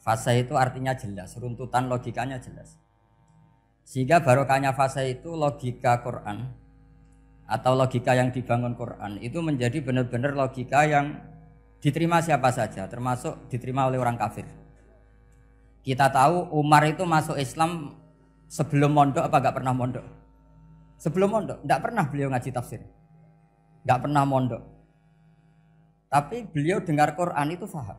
Fase itu artinya jelas, runtutan logikanya jelas. Sehingga barokahnya fase itu logika Quran atau logika yang dibangun Quran itu menjadi benar-benar logika yang diterima siapa saja, termasuk diterima oleh orang kafir. Kita tahu Umar itu masuk Islam sebelum mondok apa enggak pernah mondok? Sebelum mondok, enggak pernah beliau ngaji tafsir. Enggak pernah mondok. Tapi beliau dengar Quran itu paham.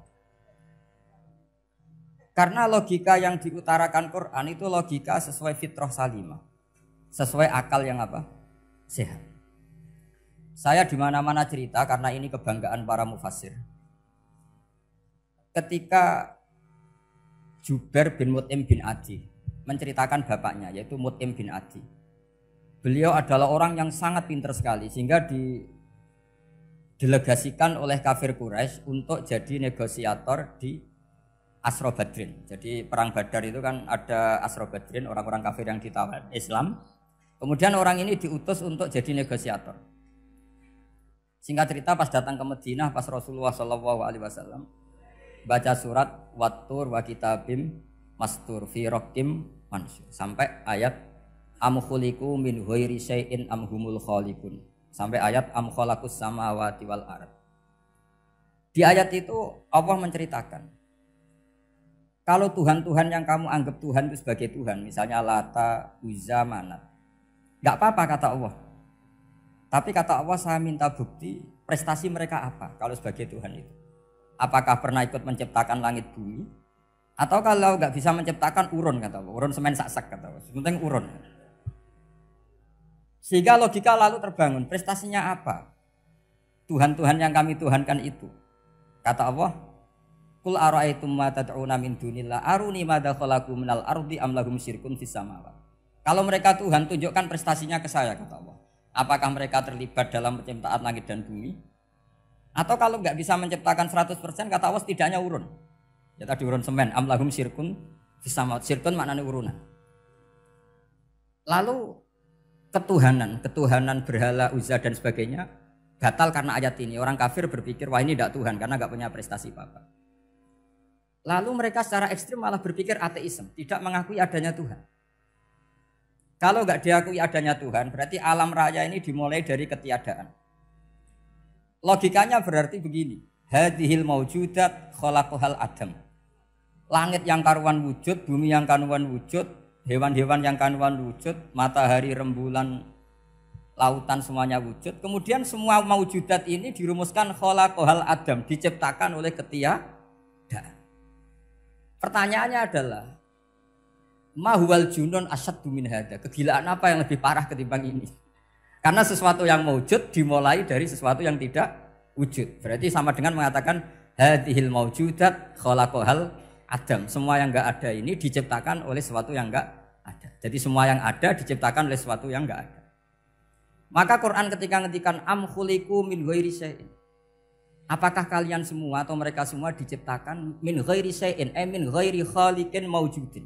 Karena logika yang diutarakan Quran itu logika sesuai fitrah salimah. Sesuai akal yang apa? Sehat. Saya di mana-mana cerita karena ini kebanggaan para mufassir. Ketika Jubair bin Mut'im bin Adi menceritakan bapaknya yaitu Mut'im bin Adi. Beliau adalah orang yang sangat pintar sekali sehingga didelegasikan oleh kafir Quraisy untuk jadi negosiator di Asra Badrin. Jadi perang Badar itu kan ada Asra Badrin, orang-orang kafir yang ditawar Islam. Kemudian orang ini diutus untuk jadi negosiator. Singkat cerita pas datang ke Madinah pas Rasulullah SAW baca surat Wattur wa kitabim mastur fi raqim mansur sampai ayat am khuliqu min ghairi syai'in am humul khaliqun sampai ayat am khalaqus samawati wal ard. Di ayat itu Allah menceritakan kalau Tuhan-Tuhan yang kamu anggap Tuhan itu sebagai Tuhan, misalnya Lata, Uzza, Manat, enggak apa-apa kata Allah. Tapi kata Allah saya minta bukti prestasi mereka apa kalau sebagai Tuhan itu. Apakah pernah ikut menciptakan langit bumi? Atau kalau nggak bisa menciptakan urun kata Allah, urun semen sak-sak kata Allah, penting urun. Sehingga logika lalu terbangun, prestasinya apa? Tuhan-Tuhan yang kami tuhankan itu. Kata Allah, Qul ara'aytum ma tad'una min dunillah aruni madza khalaqu minal ardi am lahum syirkun fis samawati. Kalau mereka Tuhan tunjukkan prestasinya ke saya kata Allah. Apakah mereka terlibat dalam penciptaan langit dan bumi? Atau kalau nggak bisa menciptakan 100% kata Allah setidaknya urun. Ya tadi urun semen, amlahum syirkun fis samawati. Syirkun maknanya urunan. Lalu ketuhanan berhala Uzza dan sebagainya batal karena ayat ini. Orang kafir berpikir wah ini tidak Tuhan karena nggak punya prestasi apa-apa. Lalu mereka secara ekstrim malah berpikir ateisme, tidak mengakui adanya Tuhan. Kalau nggak diakui adanya Tuhan, berarti alam raya ini dimulai dari ketiadaan. Logikanya berarti begini, hadhil maujudat khalaqahal adam. Langit yang karuan wujud, bumi yang karuan wujud, hewan-hewan yang karuan wujud, matahari, rembulan, lautan semuanya wujud. Kemudian semua maujudat ini dirumuskan khalaqahal adam, diciptakan oleh ketiadaan. Pertanyaannya adalah ma huwal junun asyaddu min hadza? Kegilaan apa yang lebih parah ketimbang ini? Karena sesuatu yang wujud dimulai dari sesuatu yang tidak wujud. Berarti sama dengan mengatakan hadhil maujudat khalaqahal adam. Semua yang enggak ada ini diciptakan oleh sesuatu yang enggak ada. Jadi semua yang ada diciptakan oleh sesuatu yang enggak ada. Maka Quran ketika ngendikan am khuliqu min ghairi syai'in. Apakah kalian semua atau mereka semua diciptakan min ghairi syai'in, min ghairi khaliqin maujudin.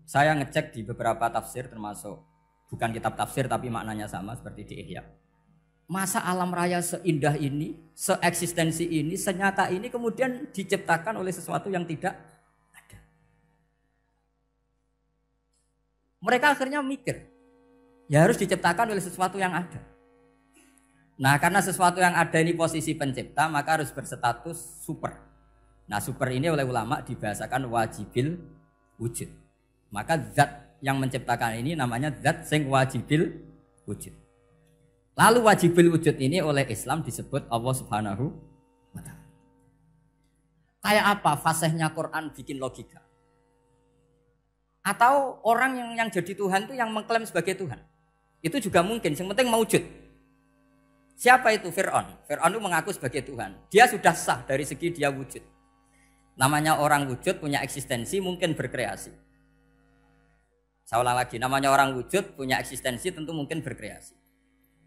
Saya ngecek di beberapa tafsir termasuk bukan kitab tafsir tapi maknanya sama seperti di Ihya. Masa alam raya seindah ini, seeksistensi ini, senyata ini kemudian diciptakan oleh sesuatu yang tidak ada. Mereka akhirnya mikir, ya harus diciptakan oleh sesuatu yang ada. Nah karena sesuatu yang ada ini posisi pencipta maka harus berstatus super. Nah super ini oleh ulama dibahasakan wajibil wujud. Maka zat yang menciptakan ini namanya zat sing wajibil wujud. Lalu wajibil wujud ini oleh Islam disebut Allah Subhanahu wa ta'ala. Kayak apa fasihnya Quran bikin logika? Atau orang yang jadi Tuhan itu yang mengklaim sebagai Tuhan. Itu juga mungkin, yang penting mewujud. Siapa itu? Fir'aun. Fir'aun itu mengaku sebagai Tuhan. Dia sudah sah dari segi dia wujud. Namanya orang wujud punya eksistensi mungkin berkreasi. Saya ulang lagi, namanya orang wujud punya eksistensi tentu mungkin berkreasi.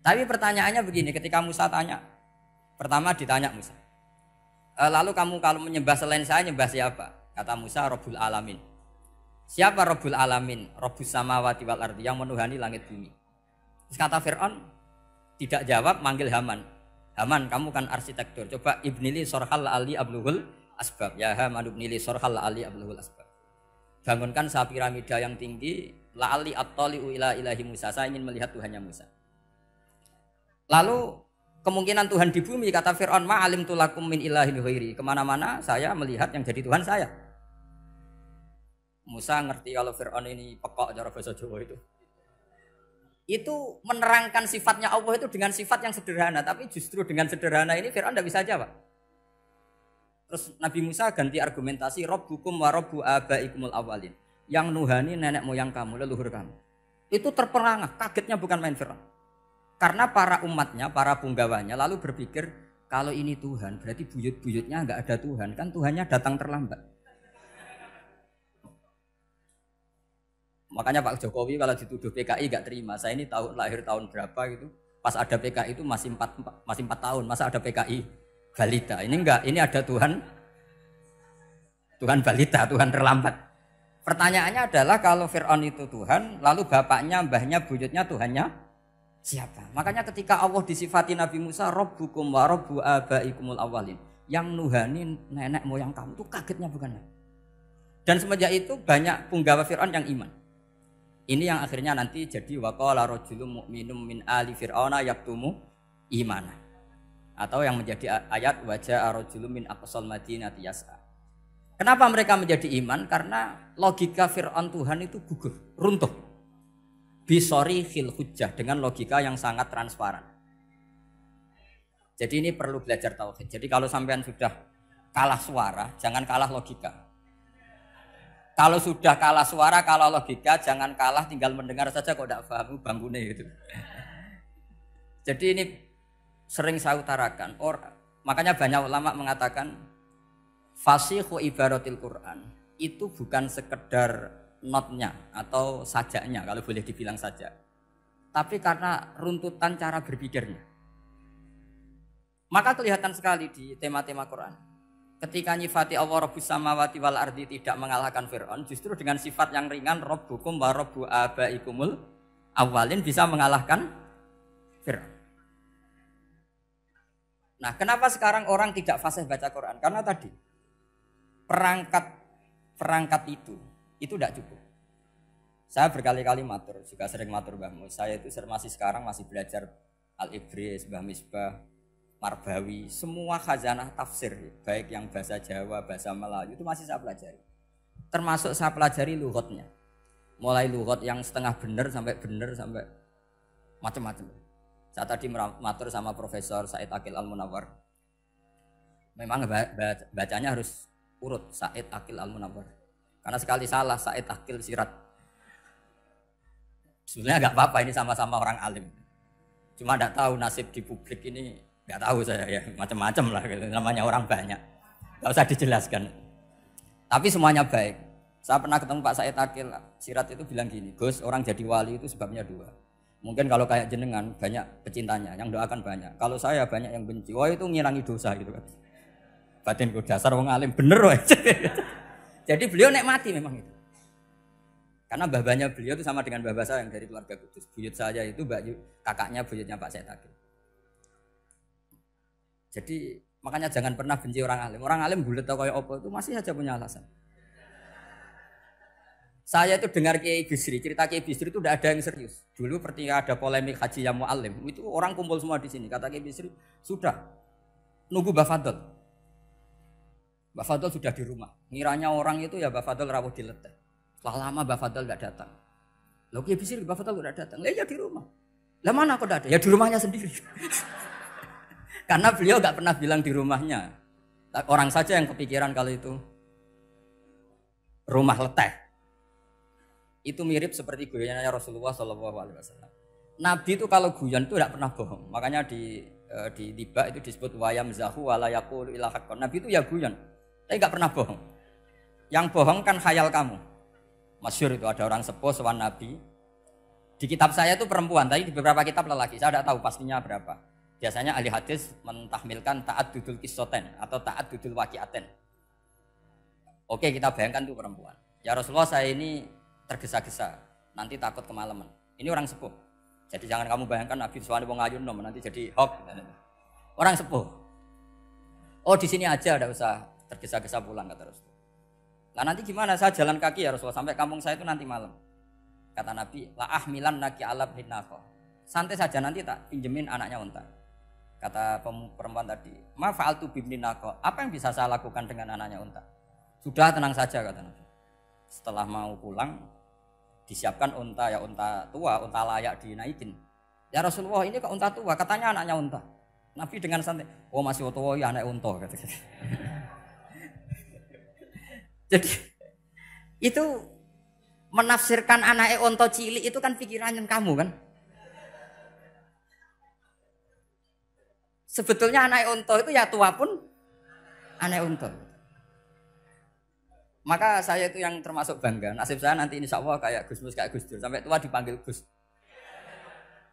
Tapi pertanyaannya begini, ketika Musa tanya, pertama ditanya Musa, lalu kamu kalau menyembah selain saya, nyembah siapa? Kata Musa, Rabbul Alamin. Siapa Rabbul Alamin? Rabbus samawati wal ardi, yang menuhani langit bumi. Terus kata Fir'aun, tidak jawab, manggil Haman. Haman, kamu kan arsitektur, coba ibnili sorhal ali abluhul asbab. Ya Haman ibn li sorhal ali ablul asbab. Bangunkan piramida yang tinggi, la'ali at-tali'u ila ilahi Musa. Saya ingin melihat Tuhannya Musa. Lalu kemungkinan Tuhan di bumi, kata Fir'aun, ma'alim tulakum min ilahin ghairi. Kemana-mana saya melihat yang jadi Tuhan saya. Musa ngerti kalau Fir'aun ini pekok cara bahasa Jawa itu. Itu menerangkan sifatnya Allah itu dengan sifat yang sederhana. Tapi justru dengan sederhana ini Fir'aun tidak bisa jawab. Terus Nabi Musa ganti argumentasi, Rabbukum wa Rabbu abaikumul awalin. Yang nuhani nenek moyang kamu, leluhur kamu. Itu terperangah, kagetnya bukan main Fir'aun. Karena para umatnya, para punggawanya lalu berpikir, kalau ini Tuhan, berarti buyut-buyutnya enggak ada Tuhan. Kan Tuhannya datang terlambat. Makanya Pak Jokowi kalau dituduh PKI enggak terima. Saya ini lahir tahun berapa gitu. Pas ada PKI itu masih 4 tahun. Masa ada PKI balita? Ini enggak, ini ada Tuhan balita, Tuhan terlambat. Pertanyaannya adalah kalau Fir'aun itu Tuhan, lalu bapaknya, mbahnya, buyutnya Tuhannya siapa? Makanya ketika Allah disifati Nabi Musa, Rabbukum wa Rabbu abaikumul awalin. Yang nuhani nenek moyang kamu, itu kagetnya bukan? Dan semenjak itu banyak punggawa Fir'aun yang iman. Ini yang akhirnya nanti jadi waqala rajulun mu'minum min ali fir'auna yaktumu imana. Atau yang menjadi ayat wajah rajulun min aqsal madinati yas'a. Kenapa mereka menjadi iman? Karena logika Fir'aun Tuhan itu gugur, runtuh. Bisori khil hujjah, dengan logika yang sangat transparan. Jadi ini perlu belajar tauhid. Jadi kalau sampean sudah kalah suara, jangan kalah logika. Kalau sudah kalah suara, kalah logika, jangan kalah tinggal mendengar saja kok tidak paham bangkune gitu. Jadi ini sering saya utarakan. Makanya banyak ulama mengatakan fasihu ibaratil Quran itu bukan sekedar notnya atau sajaknya kalau boleh dibilang saja. Tapi karena runtutan cara berpikirnya. Maka kelihatan sekali di tema-tema Quran. Ketika nyifati Allah Rabbus samawati wal ardi tidak mengalahkan Fir'aun, justru dengan sifat yang ringan Rabbukum wa Rabbu abaikumul awalin bisa mengalahkan Fir'aun. Nah, kenapa sekarang orang tidak fasih baca Quran? Karena tadi perangkat itu tidak cukup. Saya berkali-kali matur, juga sering matur Mbah Mus. Saya itu masih sekarang masih belajar Al-Ibris, Mbah Misbah, Marbawi, semua khazanah tafsir, baik yang bahasa Jawa, bahasa Melayu itu masih saya pelajari. Termasuk saya pelajari lughatnya. Mulai lughat yang setengah benar sampai macam-macam. Saya tadi matur sama Profesor Said Aqil Al-Munawwar. Memang bacanya harus urut Said Aqil Al-Munawwar. Karena sekali salah Said Aqil Sirat. Sebenarnya enggak apa-apa, ini sama-sama orang alim. Cuma enggak tahu nasib di publik ini. Gak tahu saya ya, macam-macam lah gitu. Namanya orang banyak, gak usah dijelaskan. Tapi semuanya baik. Saya pernah ketemu Pak Said Aqil Sirat itu bilang gini, Gus, orang jadi wali itu sebabnya 2. Mungkin kalau kayak jenengan banyak pecintanya, yang doakan banyak. Kalau saya banyak yang benci, wah itu ngilangi dosa gitu kan. Batin ku dasar wong alim bener wah. Jadi beliau nikmati memang itu. Karena mbah-mbahnya beliau itu sama dengan mbah saya yang dari keluarga Kudus. Buyut saya itu kakaknya buyutnya Pak Said Aqil. Jadi makanya jangan pernah benci orang alim. Orang alim bulet atau kayak apa itu masih saja punya alasan. Saya itu dengar Kiai Bisri, cerita Kiai Bisri itu tidak ada yang serius. Dulu ketika ada polemik haji yang mu'alim, itu orang kumpul semua di sini. Kata Kiai Bisri, sudah nunggu Mbah Fadl. Mbah Fadl sudah di rumah. Ngiranya orang itu ya Mbah Fadl rawuh dileteh. Setelah lama Mbah Fadl tidak datang. Loh Kiai Bisri, Mbah Fadl tidak datang. Lah ya di rumah. Lah mana kok tidak ada? Ya di rumahnya sendiri. Karena beliau nggak pernah bilang di rumahnya. Orang saja yang kepikiran kalau itu rumah leteh. Itu mirip seperti guyannya Rasulullah SAW. Nabi itu kalau guyon itu tidak pernah bohong. Makanya di tiba itu disebut wayam zahu walayakul ilahakon. Nabi itu ya guyon, tapi nggak pernah bohong. Yang bohong kan khayal kamu. Masyhur itu ada orang sepuh sowan Nabi. Di kitab saya itu perempuan, tapi di beberapa kitab lelaki. Saya tidak tahu pastinya berapa. Biasanya ahli hadis mentahmilkan taat dudul kisoten atau taat dudul wakiaten. Oke, kita bayangkan itu perempuan. Ya Rasulullah, saya ini tergesa-gesa, nanti takut kemalaman. Ini orang sepuh. Jadi jangan kamu bayangkan Nabi suami wong ayu nom nanti jadi hoax. Orang sepuh. Oh di sini aja, enggak usah Tergesa-gesa pulang kata Rasul. Nah nanti gimana saya jalan kaki ya Rasulullah sampai kampung saya itu nanti malam. Kata Nabi, la ahmilan naki alab hinako. Santai saja nanti tak pinjemin anaknya unta. Kata perempuan tadi, ma fa'altu bibninako. Apa yang bisa saya lakukan dengan anaknya unta? Sudah tenang saja kata Nabi. Setelah mau pulang disiapkan unta ya unta tua, unta layak dinaikin. Ya Rasulullah ini kok unta tua, katanya anaknya unta. Nabi dengan santai, oh masih tua ya anak unta kata. Jadi itu menafsirkan anaknya unta cilik itu kan pikirannya kamu kan. Sebetulnya anak unta itu ya tua pun anak unta. Maka saya itu yang termasuk bangga. Nasib saya nanti insya Allah kayak Gus Mus, kayak Gus Dur. Sampai tua dipanggil Gus.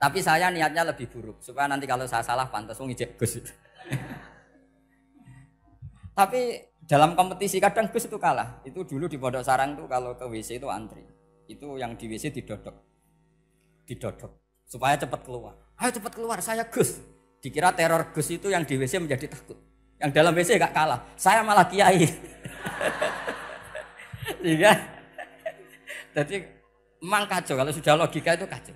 Tapi saya niatnya lebih buruk. Supaya nanti kalau saya salah pantas ngijek Gus. Tapi dalam kompetisi kadang Gus itu kalah. Itu dulu di Pondok Sarang tuh kalau ke WC itu antri. Itu yang di WC didodok. Supaya cepat keluar. Ayo cepat keluar, saya Gus. Dikira teror Gus itu yang di WC menjadi takut. Yang dalam WC gak kalah. Saya malah kiai. Iya. Jadi memang kacau kalau sudah logika itu kacau.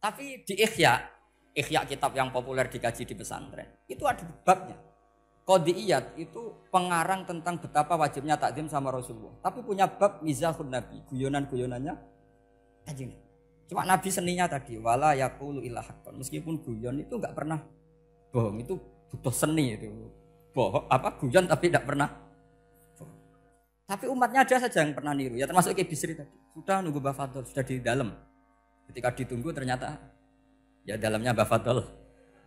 Tapi di Ihya kitab yang populer dikaji di pesantren, itu ada babnya. Qadiyat itu pengarang tentang betapa wajibnya takzim sama Rasulullah. Tapi punya bab mizahun Nabi, guyonan-guyonannya Kanjeng. Cuma Nabi seninya tadi, wala yaqulu illa haqqan. Meskipun guyon itu enggak pernah bohong, itu butuh seni itu. Guyon tapi tidak pernah bohong. Tapi umatnya ada saja yang pernah niru, ya termasuk Ki Bisri tadi. Sudah nunggu Mbah Fadl, sudah di dalam. Ketika ditunggu ternyata ya dalamnya Mbah Fadl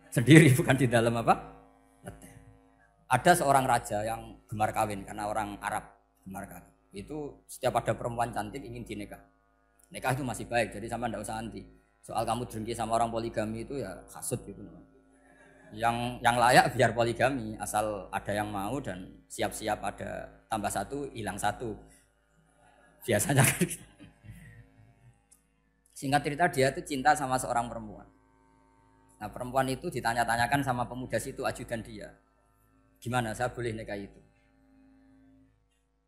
sendiri, bukan di dalam apa? Ada seorang raja yang gemar kawin karena orang Arab gemar kawin. Itu setiap ada perempuan cantik ingin dinikah. Nikah itu masih baik, jadi sama ndak usah anti. Soal kamu dengki sama orang poligami itu ya hasud gitu. Yang layak biar poligami, asal ada yang mau dan siap-siap ada tambah satu, hilang satu. Biasanya gitu. Singkat cerita dia itu cinta sama seorang perempuan. Nah perempuan itu ditanya-tanyakan sama pemuda situ ajudan dia. Gimana saya boleh nikah itu?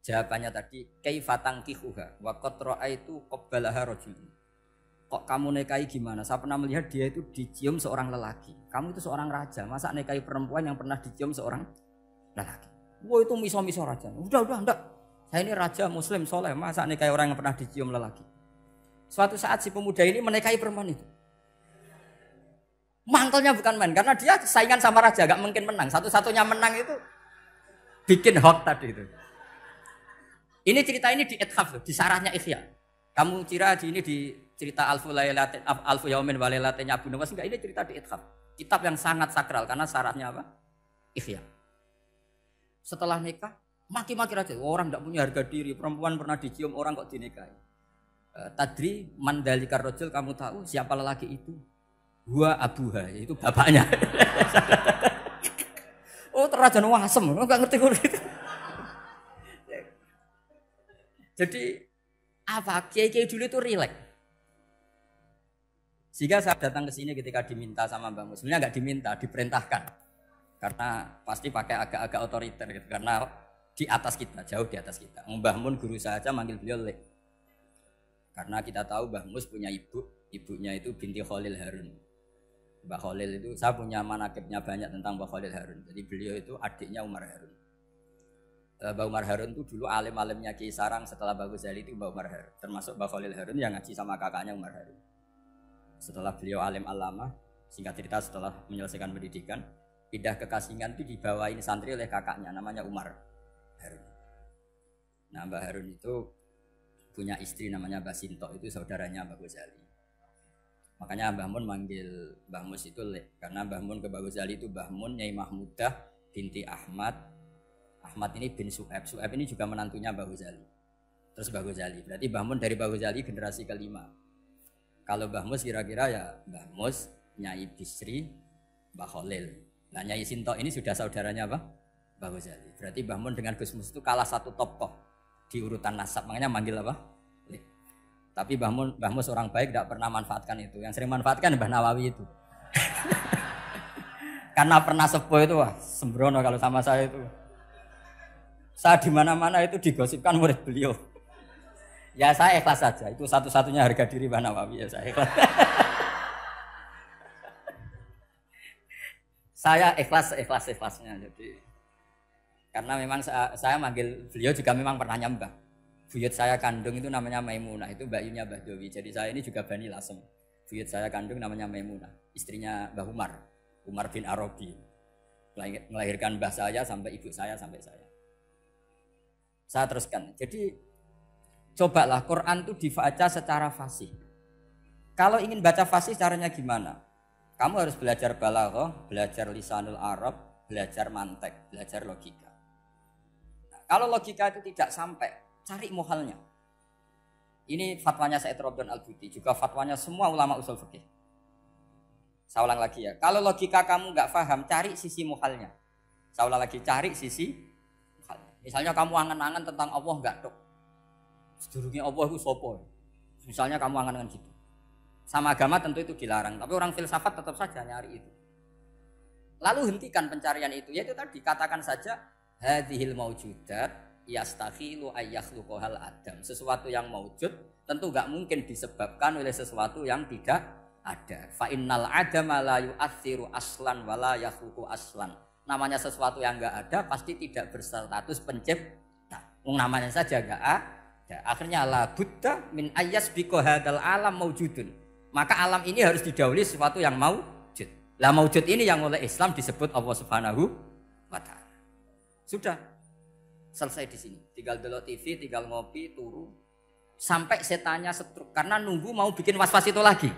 Jawabannya tadi kaifatang kihuha wa qad ra'aitu qabbalaha rajul. Kok kamu nikahi gimana? Saya pernah melihat dia itu dicium seorang lelaki. Kamu itu seorang raja, masa nikahi perempuan yang pernah dicium seorang lelaki? Wah itu miso-miso raja. Udah enggak. Saya ini raja muslim soleh, masa nikahi orang yang pernah dicium lelaki? Suatu saat si pemuda ini menikahi perempuan itu. Mangkelnya bukan main, karena dia saingan sama raja, gak mungkin menang. Satu-satunya menang itu bikin hoax tadi itu. Ini cerita ini di Ithaf, di sarahnya Ihya. Kamu kira di ini di cerita Alfu Yaumin wa Lailatin Abu Nawas, enggak, ini cerita di Ithaf. Kitab yang sangat sakral karena sarahnya apa? Ihya. Setelah nikah, maki-maki raja. Orang enggak punya harga diri, perempuan pernah dicium orang kok dinikahi. Tadri mandalikar rajul, kamu tahu siapa lelaki itu? Gua abuha, itu bapaknya. Oh, Raja Wasem, enggak ngerti kok gitu. Jadi apa? Kiai-kiai dulu itu rileks. Sehingga saya datang ke sini ketika diminta sama Mbak Mus. Sebenarnya enggak diminta, diperintahkan. Karena pasti pakai agak-agak otoriter gitu. Karena di atas kita, jauh di atas kita. Mbah Mun guru saya aja manggil beliau Lek. Karena kita tahu Mbah Mus punya ibunya itu binti Khalil Harun. Mbah Khalil itu, saya punya manakibnya banyak tentang Mbah Khalil Harun. Jadi beliau itu adiknya Umar Harun. Mbah Umar Harun itu dulu alim-alimnya Ki Sarang, setelah Mbah Ghazali itu Mbah Umar Harun. Termasuk Mbah Khalil Harun yang ngaji sama kakaknya Umar Harun. Setelah beliau alim alama, singkat cerita setelah menyelesaikan pendidikan, pindah ke Kasingan itu dibawain santri oleh kakaknya namanya Umar Harun. Nah Mbah Harun itu punya istri namanya Mbah Sinto, itu saudaranya Mbah Ghazali. Makanya Mbah Mun manggil Mbah Mus itu Lek, karena Mbah Mun ke Mbah Ghazali itu Mbah Mun Nyai Mahmudah binti Ahmad. Ahmad ini bin Su'aib. Su'aib ini juga menantunya Mbah Ghazali. Terus Mbah Ghazali. Berarti Mbah Mun dari Mbah Ghazali generasi kelima. Kalau Mbah Mus kira-kira ya Mbah Mus, Nyai Bisri, Mbah Khalil. Nah Nyai Sinto ini sudah saudaranya apa? Mbah Ghazali. Berarti Mbah Mun dengan Gus Mus itu kalah satu tokoh di urutan nasab. Makanya manggil apa? Tapi Mbah Mus orang baik, tidak pernah manfaatkan itu. Yang sering manfaatkan Mbah Nawawi itu. Karena pernah sepuh itu wah sembrono kalau sama saya itu. Saya di mana-mana itu digosipkan murid beliau. Ya saya ikhlas saja. Itu satu-satunya harga diri Mbah Nawawi ya saya ikhlas. Saya ikhlasnya. Jadi karena memang saya manggil beliau juga memang pernah nyembah. Buyut saya kandung itu namanya Maimunah, itu mbaknya Mbah Dowi. Jadi saya ini juga Bani Lasem. Buyut saya kandung namanya Maimunah, istrinya Mbah Umar bin Arabi. Melahirkan mbah saya sampai ibu saya sampai saya. Saya teruskan. Jadi cobalah Quran itu dibaca secara fasih. Kalau ingin baca fasih caranya gimana? Kamu harus belajar balaghah, belajar lisanul Arab, belajar mantek, belajar logika. Nah, kalau logika itu tidak sampai, cari muhalnya. Ini fatwanya Said Robdan Al-Buti, juga fatwanya semua ulama usul fikih. Saya ulang lagi ya, kalau logika kamu nggak paham, cari sisi muhalnya. Saya ulang lagi, cari sisi muhalnya. Misalnya kamu angan-angan tentang Allah nggak dok. Sedurungnya Allah itu sopo. Misalnya kamu angan-angan gitu. Sama agama tentu itu dilarang, tapi orang filsafat tetap saja nyari itu. Lalu hentikan pencarian itu, yaitu tadi katakan saja hadhil maujudat yastakhilu ayyakhluqahal adam. Sesuatu yang maujud tentu enggak mungkin disebabkan oleh sesuatu yang tidak ada. Fa innal adama la yu'atsiru aslan wala yakhluqu aslan. Namanya sesuatu yang enggak ada pasti tidak berstatus pencipta. Namanya saja enggak ada. Akhirnya la budda min ayyasbiqa hadzal alam maujudun. Maka alam ini harus didahului sesuatu yang maujud. Lah maujud ini yang oleh Islam disebut Allah Subhanahu wa taala. Sudah selesai di sini. Tinggal delok TV, tinggal ngopi, turu sampai setannya setruk karena nunggu mau bikin was-was itu lagi.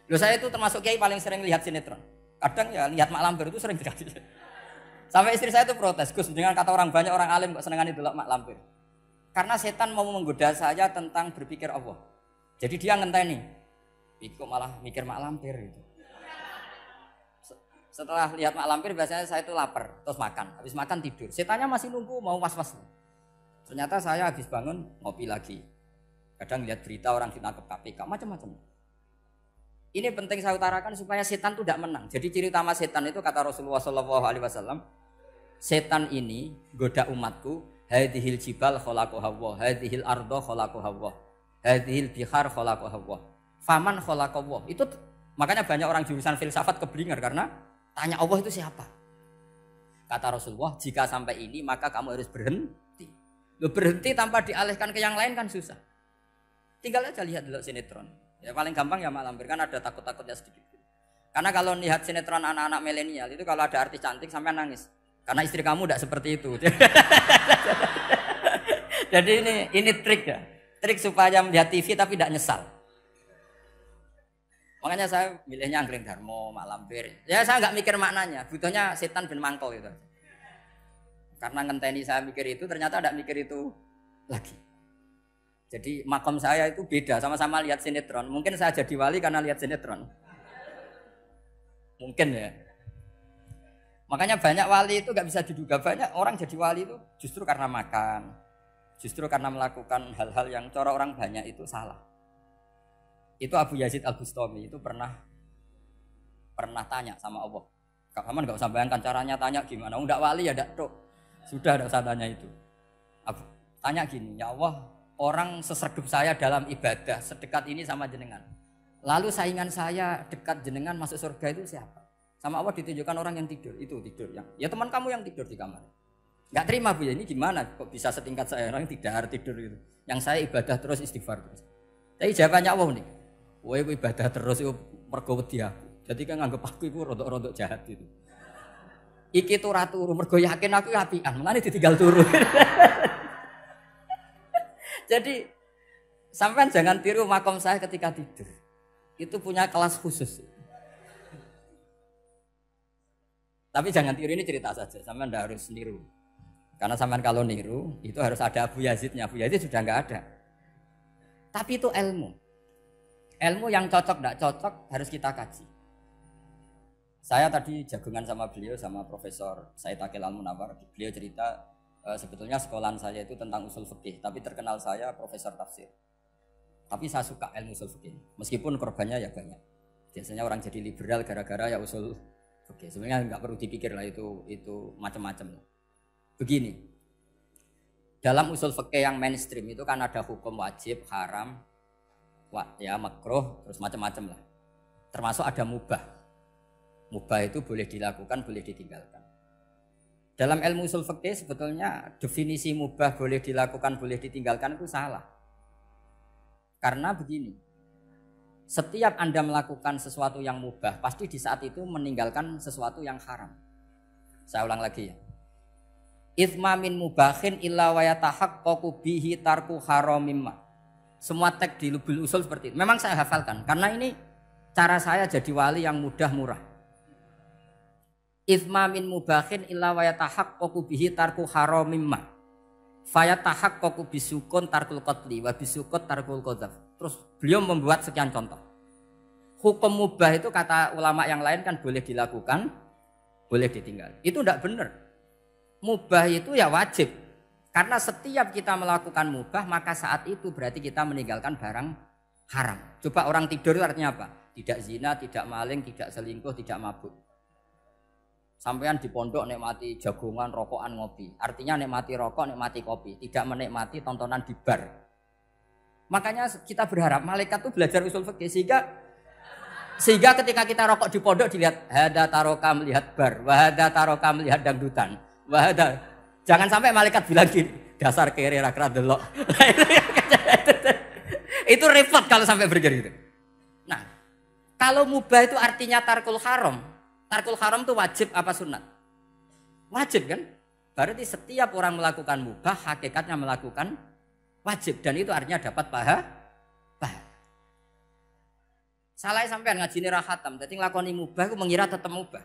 Loh saya itu termasuk kiai paling sering lihat sinetron. Kadang ya lihat Mak Lampir itu sering sekali. Sampai istri saya itu protes, Gus, dengan kata orang banyak orang alim kok senengan itu Mak Lampir. Karena setan mau menggoda saya tentang berpikir Allah. Jadi dia ngenteni. Kok malah mikir Mak Lampir gitu. Setelah lihat Mak Lampir biasanya saya itu lapar, terus makan. Habis makan tidur. Setannya masih nunggu mau was-was. Ternyata saya habis bangun ngopi lagi. Kadang lihat berita orang ditangkap KPK macam-macam. Ini penting saya utarakan supaya setan itu tidak menang. Jadi ciri utama setan itu kata Rasulullah SAW, setan ini goda umatku, hadhil jibal khalaqaha Allah, hadhil ardo khalaqaha Allah, hadhil bihar khalaqaha Allah. Faman khalaqallah. Itu makanya banyak orang jurusan filsafat keblinger karena tanya Allah itu siapa? Kata Rasulullah, jika sampai ini maka kamu harus berhenti. Loh, berhenti tanpa dialihkan ke yang lain kan susah. Tinggal aja lihat dulu sinetron. Ya paling gampang ya Mak Lampir, kan ada takut-takutnya sedikit. Karena kalau lihat sinetron anak-anak milenial itu kalau ada artis cantik sampai nangis. Karena istri kamu tidak seperti itu. Jadi ini trik ya. Trik supaya melihat TV tapi tidak nyesal. Makanya saya milihnya Anggreng Darmo, Mak Lampir. Ya saya nggak mikir maknanya, butuhnya setan ben mangkol gitu. Karena ngenteni saya mikir itu, ternyata tidak mikir itu lagi. Jadi makom saya itu beda, sama-sama lihat sinetron. Mungkin saya jadi wali karena lihat sinetron. Mungkin ya. Makanya banyak wali itu nggak bisa diduga. Banyak orang jadi wali itu justru karena makan, justru karena melakukan hal-hal yang cara orang banyak itu salah. Itu Abu Yazid Al-Bustami itu pernah tanya sama Allah. Kamu nggak usah bayangkan caranya tanya gimana. Enggak wali ya enggak, sudah enggak usah tanya itu. Tanya gini, ya Allah, orang seserdup saya dalam ibadah sedekat ini sama jenengan. Lalu saingan saya dekat jenengan masuk surga itu siapa? Sama Allah ditunjukkan orang yang tidur, itu tidur yang. Ya teman kamu yang tidur di kamar. Enggak terima Bu ya, ini gimana kok bisa setingkat saya orang tidak tidur gitu. Yang saya ibadah terus istighfar terus. Tapi jawabannya Allah nih. Woe ibadah terus itu mergo wedi aku. Jadi kan nganggep aku iku rodok-rodok jahat gitu. Iki tuh ratu mergo yakin aku apian, mulane ditinggal turu. Jadi sampean jangan tiru makom saya ketika tidur. Itu punya kelas khusus. Tapi jangan tiru, ini cerita saja, sampean ndak harus niru. Karena sampean kalau niru itu harus ada Abu Yazidnya. Abu Yazid sudah enggak ada. Tapi itu ilmu. Ilmu yang cocok tidak cocok harus kita kaji. Saya tadi jagungan sama beliau sama Profesor Said Akil Al-Munawar. Beliau cerita sebetulnya sekolahan saya itu tentang usul fikih, tapi terkenal saya Profesor Tafsir. Tapi saya suka ilmu usul fikih, meskipun korbannya ya banyak. Biasanya orang jadi liberal gara-gara ya usul Oke, sebenarnya nggak perlu dipikir lah itu macam-macam. Begini, dalam usul fikih yang mainstream itu kan ada hukum wajib, haram, ya makruh, terus macam-macam lah. Termasuk ada mubah. Mubah itu boleh dilakukan, boleh ditinggalkan. Dalam ilmu usul fikih sebetulnya definisi mubah boleh dilakukan, boleh ditinggalkan itu salah. Karena begini, setiap Anda melakukan sesuatu yang mubah, pasti di saat itu meninggalkan sesuatu yang haram. Saya ulang lagi ya. Itsma min mubahin illa wa yatahaqqaqu bihi tarku haramimma. Semua teks di Lubul Usul seperti itu. Memang saya hafalkan karena ini cara saya jadi wali yang mudah murah. Itsma min mubahin illa wa yatahaqqaqu bihi tarku haramimma. Fayatahaqqaqu bisukun tarkul qatli wa bisukut tarkul qadzaf. Terus beliau membuat sekian contoh. Hukum mubah itu kata ulama yang lain kan boleh dilakukan, boleh ditinggal. Itu tidak benar. Mubah itu ya wajib. Karena setiap kita melakukan mubah, maka saat itu berarti kita meninggalkan barang haram. Coba orang tidur itu artinya apa? Tidak zina, tidak maling, tidak selingkuh, tidak mabuk. Sampean di pondok nikmati jagongan, rokokan, ngopi. Artinya nikmati rokok, nikmati kopi. Tidak menikmati tontonan di bar. Makanya kita berharap malaikat itu belajar usul fikih sehingga ketika kita rokok di pondok dilihat hada taroka melihat bar, wahada taroka melihat dangdutan. Wahada. Jangan sampai malaikat bilang gini, dasar kere rakra delok. Itu repot kalau sampai begitu. Nah, kalau mubah itu artinya tarkul haram. Tarkul haram itu wajib apa sunat? Wajib kan? Berarti setiap orang melakukan mubah hakikatnya melakukan wajib dan itu artinya dapat pahala. Salah sampean ngajine ra khatam, dadi nglakoni mubah ku mengira tetep mubah.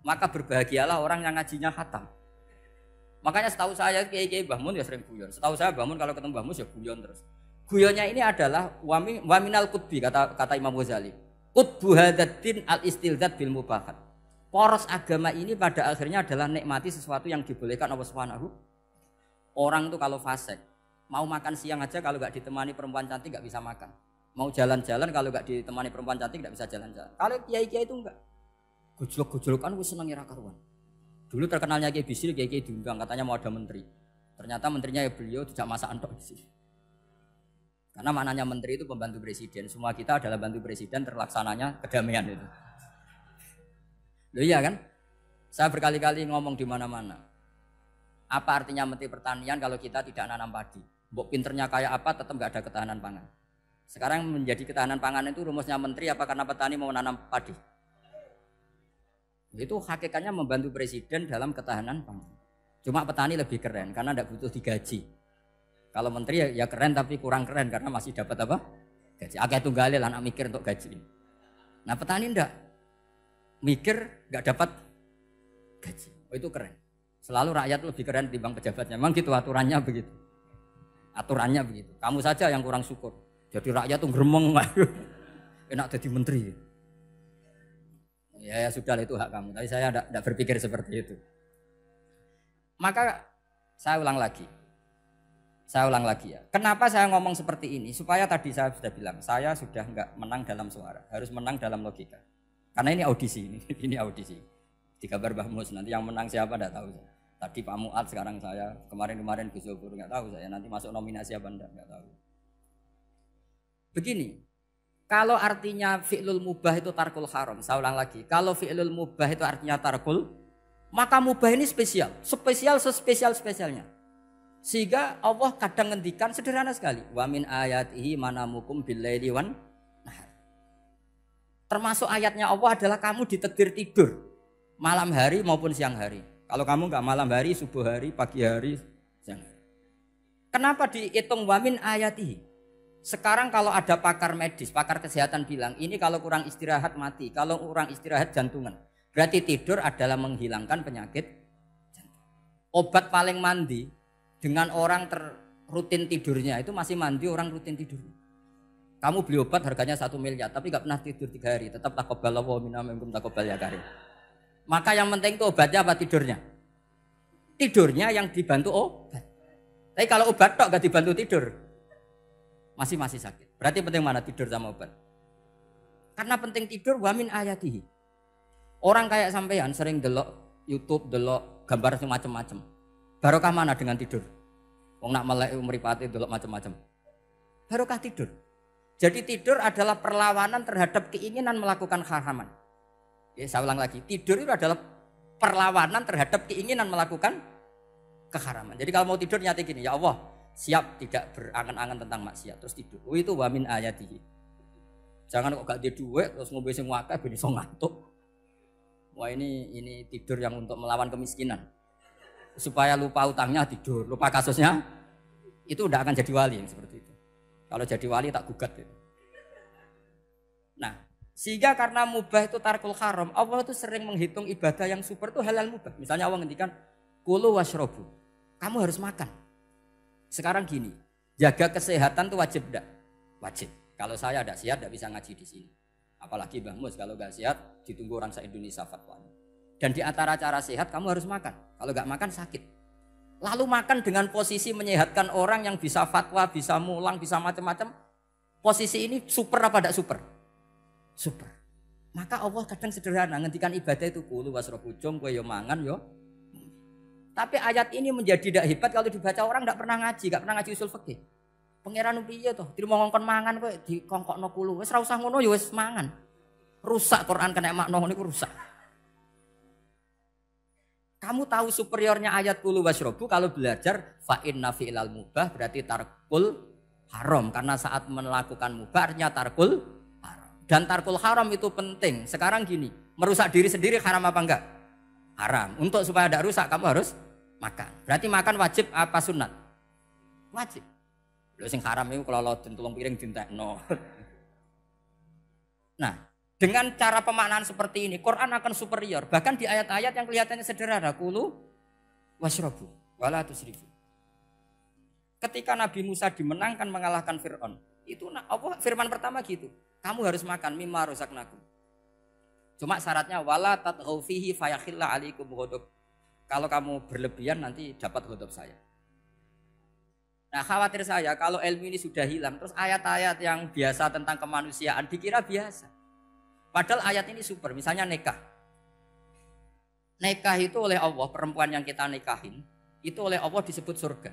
Maka berbahagialah orang yang ngajinya khatam. Makanya setahu saya kiai-kiai Mbah Mun ya sering guyon. Setahu saya Mbah Mun kalau ketemu Mbah Mun ya guyon terus. Guyonnya ini adalah waminal qutbi kata Imam Ghazali. Qutbu hadaddin al-istilzat bil mubahat. Poros agama ini pada akhirnya adalah nikmati sesuatu yang dibolehkan Allah Subhanahu. Orang tuh kalau fasik, mau makan siang aja kalau enggak ditemani perempuan cantik enggak bisa makan. Mau jalan-jalan kalau enggak ditemani perempuan cantik enggak bisa jalan-jalan. Kalau kiai-kiai itu enggak. Gojlok-gojlokan wis seneng ira karuan. Dulu terkenalnya Kiai Bisri, Kiai diundang katanya mau ada menteri. Ternyata menterinya ya beliau tidak masak antok di sini. Karena maknanya menteri itu pembantu presiden. Semua kita adalah bantu presiden terlaksananya kedamaian itu. Loh iya kan? Saya berkali-kali ngomong di mana-mana. Apa artinya menteri pertanian kalau kita tidak nanam padi? Mbok pinternya kayak apa tetap nggak ada ketahanan pangan. Sekarang menjadi ketahanan pangan itu rumusnya menteri apa karena petani mau nanam padi? Itu hakikatnya membantu presiden dalam ketahanan pangan. Cuma petani lebih keren karena tidak butuh digaji. Kalau menteri ya keren tapi kurang keren karena masih dapat apa? Gaji. Akeh tunggalil anak mikir untuk gaji. Nah petani enggak mikir enggak dapat gaji. Oh, itu keren. Selalu rakyat lebih keren dibanding pejabatnya. Memang gitu aturannya begitu. Aturannya begitu. Kamu saja yang kurang syukur. Jadi rakyat tuh gremeng. Enak jadi menteri. Ya sudah itu hak kamu. Tapi saya tidak berpikir seperti itu. Maka saya ulang lagi ya. Kenapa saya ngomong seperti ini? Supaya tadi saya sudah bilang, saya sudah enggak menang dalam suara, harus menang dalam logika. Karena ini audisi ini audisi. Di kabar Mbah Mus nanti yang menang siapa tidak tahu saya. Tadi Pak Muat, sekarang saya, kemarin Gus Zofur enggak tahu saya. Nanti masuk nominasi apa enggak tahu. Begini, kalau artinya fi'lul mubah itu tarkul haram, saya ulang lagi. Kalau fi'lul mubah itu artinya tarkul, maka mubah ini spesial sespesial-spesialnya. Sehingga Allah kadang ngendikan sederhana sekali. Wa min ayatihi manamukum billaili wan nahar. Termasuk ayatnya Allah adalah kamu ditakdir tidur malam hari maupun siang hari. Kalau kamu enggak malam hari, subuh hari, pagi hari, siang hari. Kenapa dihitung wa min ayatihi? Sekarang kalau ada pakar medis, pakar kesehatan bilang, ini kalau kurang istirahat mati, kalau kurang istirahat jantungan. Berarti tidur adalah menghilangkan penyakit jantung. Obat paling mandi dengan orang rutin tidurnya itu masih mandi orang rutin tidur. Kamu beli obat harganya 1 miliar tapi gak pernah tidur 3 hari, tetap taqabbalallahu minna minkum taqabbal ya karim. Maka yang penting itu obatnya apa tidurnya? Tidurnya yang dibantu obat. Tapi kalau obat tok gak dibantu tidur, masih sakit. Berarti penting mana tidur sama obat? Karena penting tidur wa min ayatihi. Orang kayak sampean sering delok YouTube, delok gambar macam-macam. Barokah mana dengan tidur? Wong nak melek mripate delok macam-macam. Barokah tidur. Jadi tidur adalah perlawanan terhadap keinginan melakukan haraman. Ya, saya ulang lagi, tidur itu adalah perlawanan terhadap keinginan melakukan keharaman. Jadi kalau mau tidur nyati gini, ya Allah, siap tidak berangan-angan tentang maksiat terus tidur. Oh itu wa min ayatihi. Jangan kok gak ada duit terus ngombe sing akeh ben iso ngantuk. Wah ini tidur yang untuk melawan kemiskinan. Supaya lupa utangnya tidur, lupa kasusnya, itu udah akan jadi wali yang seperti itu. Kalau jadi wali tak gugat itu. Nah, sehingga karena mubah itu tarkul haram, Allah itu sering menghitung ibadah yang super itu halal mubah. Misalnya Allah ngendikan kulu washrobu, kamu harus makan. Sekarang gini, jaga kesehatan itu wajib enggak? Wajib. Kalau saya tidak sehat tidak bisa ngaji di sini. Apalagi Mbah Mus kalau nggak sehat ditunggu orang se-Indonesia fatwanya. Dan di antara cara sehat kamu harus makan. Kalau nggak makan sakit. Lalu makan dengan posisi menyehatkan orang yang bisa fatwa, bisa mulang, bisa macam-macam. Posisi ini super apa tidak super? Super. Maka Allah kadang sederhana ngendikan ibadah itu kulu wasrobu jom kowe yo mangan yo. Tapi ayat ini menjadi tidak hebat kalau dibaca orang tidak pernah ngaji, nggak pernah ngaji usul fikih. Pangeran piye to? Dirimo ngongkon mangan kowe dikongkokno kulo. Wis ora usah ngono ya wis mangan. Rusak Quran kena makna niku rusak. Kamu tahu superiornya ayat kulu wasrobu kalau belajar fa inna fi'lal mubah berarti tarkul haram karena saat melakukan mubah artinya tarkul haram. Dan tarkul haram itu penting. Sekarang gini, merusak diri sendiri haram apa enggak? Haram. Untuk supaya tidak rusak kamu harus makan. Berarti makan wajib apa sunat? Wajib. Lho sing haram itu kalau tulung piring dintekno. Nah, dengan cara pemaknaan seperti ini Quran akan superior. Bahkan di ayat-ayat yang kelihatannya sederhana, kulu washrobu wala tusrifu. Ketika Nabi Musa dimenangkan mengalahkan Fir'aun, itu apa firman pertama gitu. Kamu harus makan mimma razaqnakum. Cuma syaratnya wala tatghaw fihi fayakhilla alaikum ghadab. Kalau kamu berlebihan nanti dapat ghadab saya. Nah khawatir saya kalau ilmu ini sudah hilang terus ayat-ayat yang biasa tentang kemanusiaan dikira biasa. Padahal ayat ini super, misalnya nikah. Nikah itu oleh Allah, perempuan yang kita nikahin itu oleh Allah disebut surga.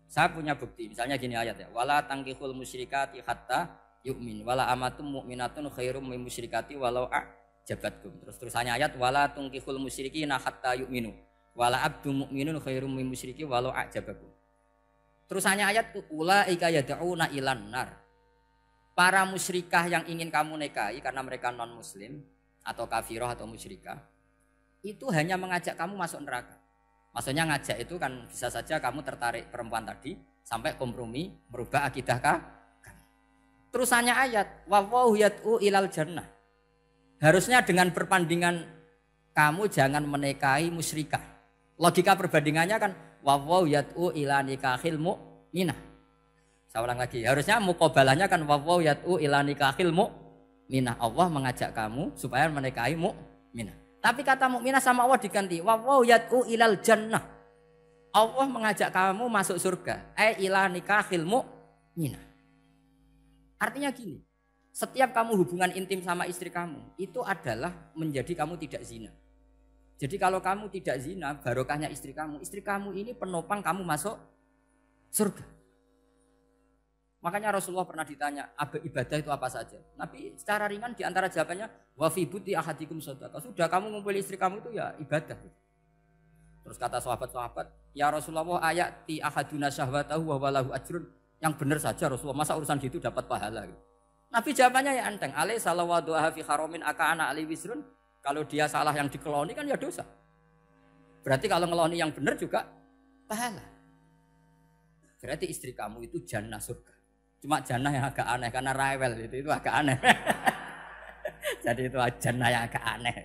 Saya punya bukti, misalnya gini ayat ya. Wala tangkihul musyrikati hatta yu'min wala amatum mu'minatun khairum min musyrikati walau a'jabatkum. Terusannya ayat wala tangkihul musyrikina hatta yu'minu wala abdu mu'minun khairum min musyriki walau a'jabakum. Terusannya ayat ulaika yad'una ilan nar. Para musyrikah yang ingin kamu nikahi karena mereka non muslim atau kafirah atau musyrikah itu hanya mengajak kamu masuk neraka. Maksudnya ngajak itu kan bisa saja kamu tertarik perempuan tadi sampai kompromi merubah akidah kamu. Terusannya ayat wallahu yad'u ilal jannah. Harusnya dengan perbandingan kamu jangan menikahi musyrikah. Logika perbandingannya kan wallahu yad'u ila nikahil mu'minah. Saya ulang lagi, harusnya muqabalahnya kan wallahu yad'u ila nikahil mu'minah. Allah mengajak kamu supaya menikahi mu'minah. Tapi kata mukminah sama Allah diganti wallahu yad'u ilal jannah. Allah mengajak kamu masuk surga. Ila nikahil mu'minah. Artinya gini, setiap kamu hubungan intim sama istri kamu itu adalah menjadi kamu tidak zina. Jadi kalau kamu tidak zina, barokahnya istri kamu ini penopang kamu masuk surga. Makanya Rasulullah pernah ditanya, ibadah itu apa saja? Nabi secara ringan diantara jawabannya, wa fi buti ahadikum shadaqah. Sudah kamu ngumpuli istri kamu itu ya ibadah. Terus kata sahabat-sahabat, ya Rasulullah ayati ahaduna syahwatahu wa walahu ajrun. Yang benar saja Rasulullah, masa urusan gitu dapat pahala. Nabi jawabannya ya enteng, alai salawa du'aha fi haramin aka'ana ali wisrun. Kalau dia salah yang dikeloni kan ya dosa. Berarti kalau ngeloni yang benar juga pahala. Berarti istri kamu itu jannah surga. Cuma jannah yang agak aneh karena rewel itu agak aneh. Jadi itu jannah yang agak aneh.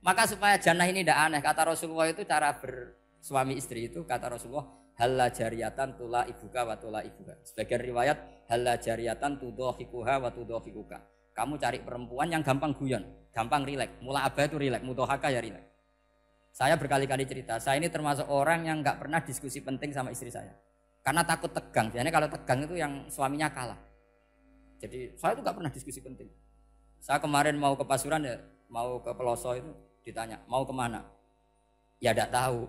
Maka supaya jannah ini tidak aneh, kata Rasulullah itu cara bersuami istri itu kata Rasulullah halla jariyatan tula ibuka wa tula ibuka. Sebagian riwayat halla jariyatan tudhahikuha wa tudhahikuka. Kamu cari perempuan yang gampang guyon, gampang rileks. Mula abah itu rileks, mudhahaka ya rileks. Saya berkali-kali cerita, saya ini termasuk orang yang nggak pernah diskusi penting sama istri saya. Karena takut tegang. Biasanya kalau tegang itu yang suaminya kalah. Jadi saya itu nggak pernah diskusi penting. Saya kemarin mau ke Pasuruan ya, mau ke Peloso itu ditanya mau kemana? Ya tidak tahu.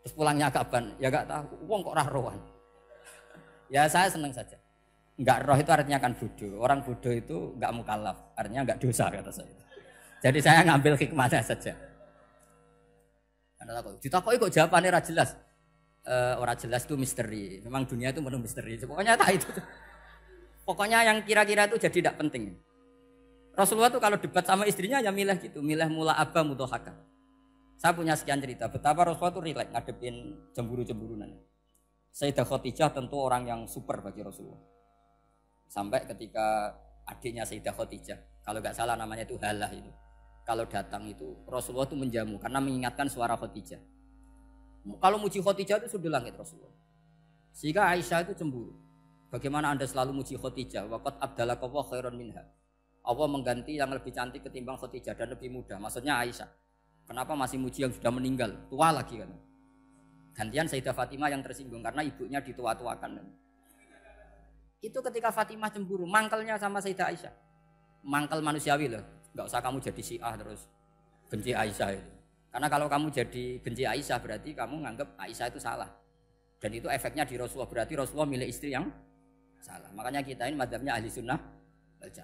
Terus pulangnya kapan? Ya nggak tahu. Wong kok rohan. Ya saya senang saja. Enggak roh itu artinya kan bodoh. Orang bodoh itu enggak mukallaf, artinya enggak dosa kata saya. Jadi saya ngambil hikmahnya saja. Karena takut. Ditakoki kok jawabannya ora jelas. Ora jelas itu misteri. Memang dunia itu penuh misteri. Pokoknya tak itu. Pokoknya yang kira-kira itu jadi tidak penting. Rasulullah tuh kalau debat sama istrinya ya milih gitu, milih mula abah mudhahaka. Saya punya sekian cerita betapa Rasulullah tuh rileks ngadepin cemburu-cemburunan. Sayyidah Khadijah tentu orang yang super bagi Rasulullah. Sampai ketika adiknya Sayyidah Khadijah, kalau nggak salah namanya itu Halah itu. Kalau datang itu Rasulullah itu menjamu karena mengingatkan suara Khadijah. Kalau muji Khadijah itu sudah langit Rasulullah. Sehingga Aisyah itu cemburu. Bagaimana Anda selalu muji Khadijah? Waqad abdalakallahu khairan minha. Allah mengganti yang lebih cantik ketimbang Khadijah dan lebih muda. Maksudnya Aisyah. Kenapa masih muji yang sudah meninggal? Tua lagi kan. Gantian Sayyidah Fatimah yang tersinggung karena ibunya ditua-tuakan. Itu ketika Fatimah cemburu, mangkelnya sama Sayyidah Aisyah. Mangkel manusiawi loh. Enggak usah kamu jadi Syiah terus benci Aisyah itu. Karena kalau kamu jadi benci Aisyah berarti kamu nganggap Aisyah itu salah. Dan itu efeknya di Rasulullah, berarti Rasulullah milih istri yang salah. Makanya kita ini madzhabnya ahli sunnah.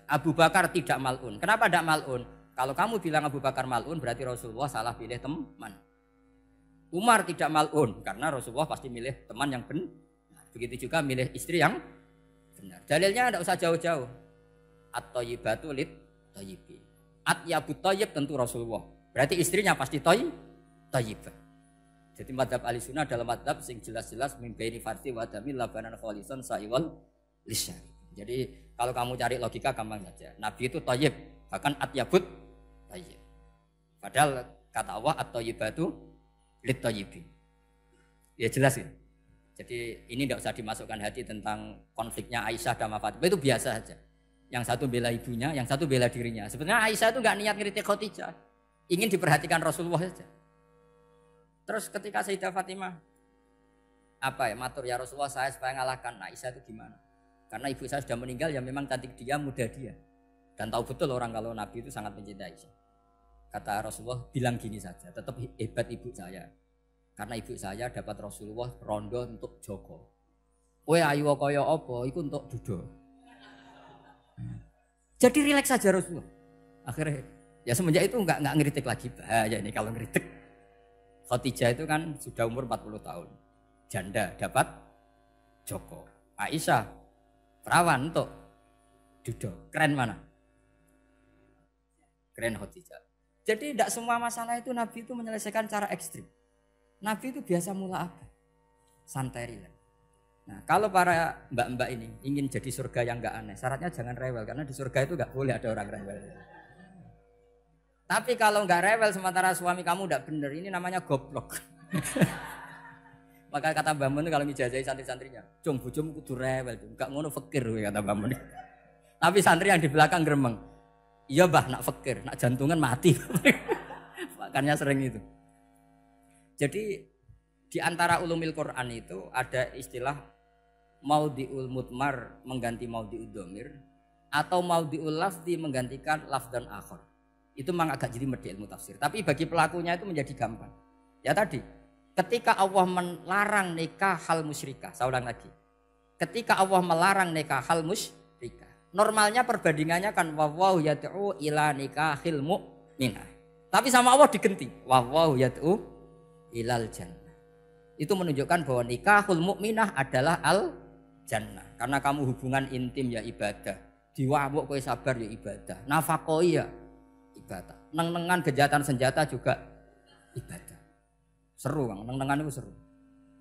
Abu Bakar tidak mal'un. Kenapa tidak mal'un? Kalau kamu bilang Abu Bakar mal'un berarti Rasulullah salah pilih teman. Umar tidak mal'un karena Rasulullah pasti milih teman yang benar. Begitu juga milih istri yang benar. Dalilnya tidak usah jauh-jauh. At-thayyibatu lit-thayyibi. At-yabut thayyib tentu Rasulullah. Berarti istrinya pasti thayyibah. Jadi madzhab ahli sunnah adalah madzhab sing jelas-jelas min baini farsi wa damil labanan khalisan sa'iwal lisyari. Jadi kalau kamu cari logika gampang saja. Nabi itu thayyib, bahkan at-yabut thayyib. Padahal kata Allah at-thayyibatu lit-thayyibi. Ya jelas ya. Jadi ini tidak usah dimasukkan hati tentang konfliknya Aisyah dan Fatimah, itu biasa saja. Yang satu bela ibunya, yang satu bela dirinya. Sebenarnya Aisyah itu nggak niat ngeritik Khadijah, ingin diperhatikan Rasulullah saja. Terus ketika Sayyidah Fatimah matur ya Rasulullah saya supaya ngalahkan Aisyah itu gimana? Karena ibu saya sudah meninggal ya memang cantik dia, muda dia. Dan tahu betul orang kalau Nabi itu sangat mencintai Aisyah. Kata Rasulullah bilang gini saja, tetap hebat ibu saya. Karena ibu saya dapat Rasulullah rondo untuk Joko. Kowe ayu kaya apa iku untuk dudo. Jadi rileks saja Rasulullah. Akhirnya ya semenjak itu enggak ngeritik lagi. Bahaya ini kalau ngeritik. Khadijah itu kan sudah umur 40 tahun. Janda dapat Joko. Aisyah perawan untuk dudo. Keren mana? Keren Khadijah. Jadi tidak semua masalah itu Nabi itu menyelesaikan cara ekstrim. Nabi itu biasa mula apa? Santai rileks. Nah kalau para mbak-mbak ini ingin jadi surga yang enggak aneh, syaratnya jangan rewel karena di surga itu enggak boleh ada orang rewel. Tapi kalau enggak rewel sementara suami kamu enggak benar, ini namanya goblok. Maka kata Mbak Mun kalau ngijazahi santri-santrinya, "Cung bojomu kudu rewel, enggak ngono fakir," kata Mbak Mun. Tapi santri yang di belakang gremeng. "Iya, Mbah, nak fakir, nak jantungan mati." Makanya sering itu. Jadi di antara ulumil Quran itu ada istilah maudhi'ul mudmar mengganti maudhi'ud dhamir atau maudhi'ul lafzi menggantikan lafdan akhar. Itu memang agak jelimet di ilmu tafsir. Tapi bagi pelakunya itu menjadi gampang. Ya tadi, ketika Allah melarang nikah hal musyrikah, saya ulang lagi. Ketika Allah melarang nikah hal musyrikah, normalnya perbandingannya kan wallahu yad'u ila nikahil mu'minah. Tapi sama Allah digenti, wallahu yad'u ilal jannah. Itu menunjukkan bahwa nikahul mukminah adaal al-jannah. Karena kamu hubungan intim ya ibadah. Diwamuk kowe sabar ya ibadah. Nafakoi ya ibadah. Neng-nengan gejatan senjata juga ibadah. Seru Bang, neng-nengan itu seru.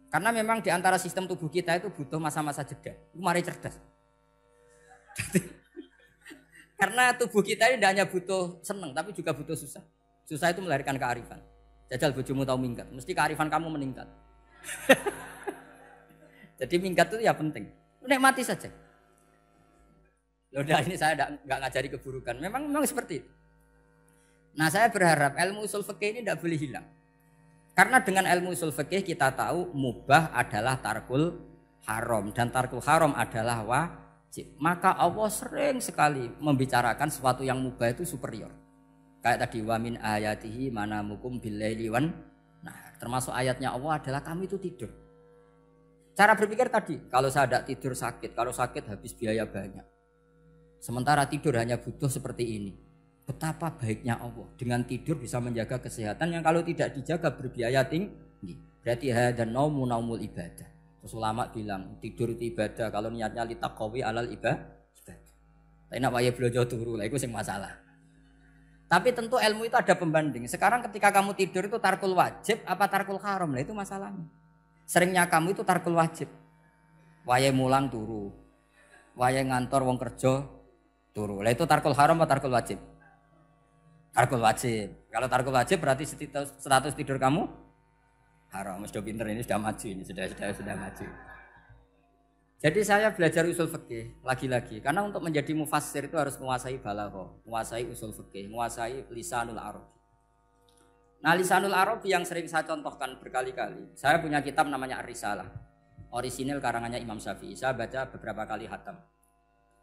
Karena memang di antara sistem tubuh kita itu butuh masa-masa jeda. Itu mari cerdas. Karena tubuh kita ini tidak hanya butuh seneng tapi juga butuh susah. Susah itu melahirkan kearifan. Jajal bojomu tahu minggat, mesti kearifan kamu meningkat. Jadi minggat itu ya penting. Nikmati saja. Udah ini saya nggak ngajari keburukan. Memang seperti itu. Nah saya berharap ilmu usul fikih ini tidak boleh hilang. Karena dengan ilmu usul fikih kita tahu mubah adalah tarkul haram dan tarkul haram adalah wajib. Maka Allah sering sekali membicarakan sesuatu yang mubah itu superior. Kayak tadi wa min ayatihi manamukum billaili wan nahar. Termasuk ayatnya Allah adalah kamu itu tidur. Cara berpikir tadi, kalau saya tidak tidur sakit, kalau sakit habis biaya banyak. Sementara tidur hanya butuh seperti ini. Betapa baiknya Allah dengan tidur bisa menjaga kesehatan yang kalau tidak dijaga berbiaya tinggi. Berarti dan naumul ibadah. Terus ulama bilang tidur itu ibadah kalau niatnya litaqawi alal ibadah. Tapi nak wae blojo turu lah itu sing masalah. Tapi tentu ilmu itu ada pembanding. Sekarang ketika kamu tidur itu tarkul wajib apa tarkul haram lah itu masalahnya. Seringnya kamu itu tarkul wajib. Wae mulang turu. Wae ngantor wong kerja turu. Lah itu tarkul haram atau tarkul wajib? Tarkul wajib. Kalau tarkul wajib berarti status tidur kamu haram. Sudah pinter ini sudah maju ini sudah maju. Jadi saya belajar usul fikih lagi-lagi karena untuk menjadi mufassir itu harus menguasai balaghah, menguasai usul fikih, menguasai lisanul arab. Nah, lisanul arab yang sering saya contohkan berkali-kali. Saya punya kitab namanya Ar-Risalah. Orisinil karangannya Imam Syafi'i. Saya baca beberapa kali khatam.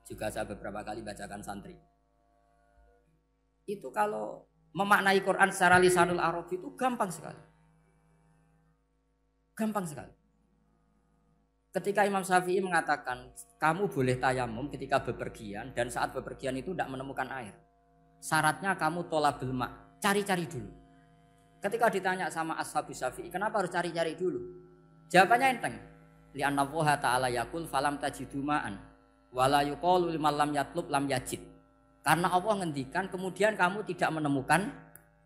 Juga saya beberapa kali bacakan santri. Itu kalau memaknai Quran secara lisanul arab itu gampang sekali. Gampang sekali. Ketika Imam Syafi'i mengatakan kamu boleh tayamum ketika bepergian dan saat bepergian itu tidak menemukan air. Syaratnya kamu tolabul ma', cari-cari dulu. Ketika ditanya sama Ashabi Syafi'i, kenapa harus cari-cari dulu? Jawabannya enteng. Li'anna Allah ta'ala yaqul falam tajidu ma'an wala yuqalu liman lam yatlub lam yajid. Karena Allah ngendikan kemudian kamu tidak menemukan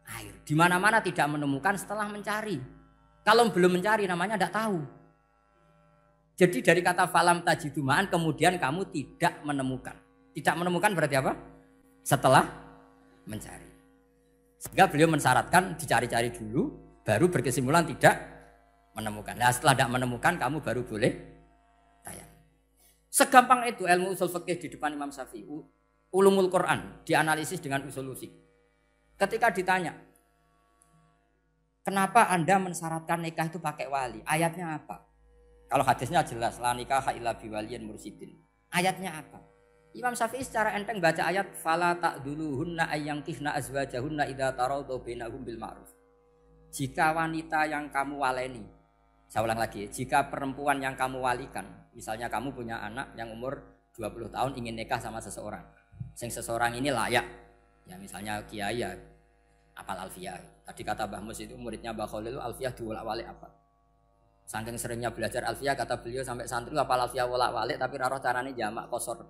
air. Di mana-mana tidak menemukan setelah mencari. Kalau belum mencari namanya tidak tahu. Jadi dari kata falam tajidu ma'an kemudian kamu tidak menemukan. Tidak menemukan berarti apa? Setelah mencari. Sehingga beliau mensyaratkan dicari-cari dulu baru berkesimpulan tidak menemukan. Nah, setelah tidak menemukan kamu baru boleh tayang. Segampang itu ilmu usul fikih di depan Imam Syafi'i. Ulumul Quran dianalisis dengan usul fikih. Ketika ditanya, kenapa Anda mensyaratkan nikah itu pakai wali? Ayatnya apa? Kalau hadisnya jelas, la nikaha illa biwaliyin mursidin. Ayatnya apa? Imam Syafi'i secara enteng baca ayat fala ta'duluhunna ayyangkihna azwajahunna idza tarawdu bainahum bil ma'ruf. Jika wanita yang kamu waleni, saya ulang lagi, jika perempuan yang kamu walikan, misalnya kamu punya anak yang umur 20 tahun ingin nikah sama seseorang. Seseorang ini layak. Ya misalnya kiai ya apal alfiyah. Tadi kata Mbah Mus itu muridnya Mbah Khalil alfiyah diwolak-walik apa? Saking seringnya belajar alfiyah kata beliau sampai santri apal alfiyah wolak-walik tapi raro carane jamak kosor.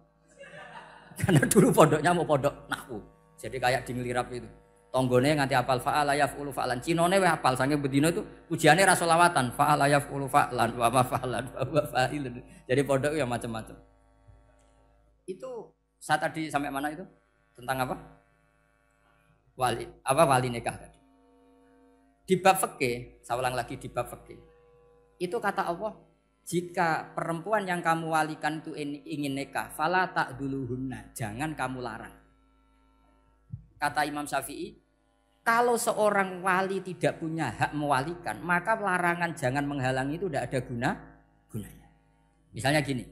Karena dulu pondoknya mau pondok nahwu. Jadi kayak di ngelirap itu. Tonggone nganti apal fa'ala yaf'ulu fa'lan. Cinone weh apal saking bedino itu ujiane ra selawatan fa'ala yaf'ulu fa'lan wa ma fa'lan wa fa'ilun. Jadi pondok ya macam-macam. Itu saya tadi sampai mana itu? Tentang apa? Wali nikah tadi. Di bab fikih, saya ulang lagi di bab fikih. Itu kata Allah, jika perempuan yang kamu walikan itu ingin nikah, fala ta'duluhunna, jangan kamu larang. Kata Imam Syafi'i, kalau seorang wali tidak punya hak mewalikan, maka larangan jangan menghalangi itu tidak ada gunanya. Misalnya gini,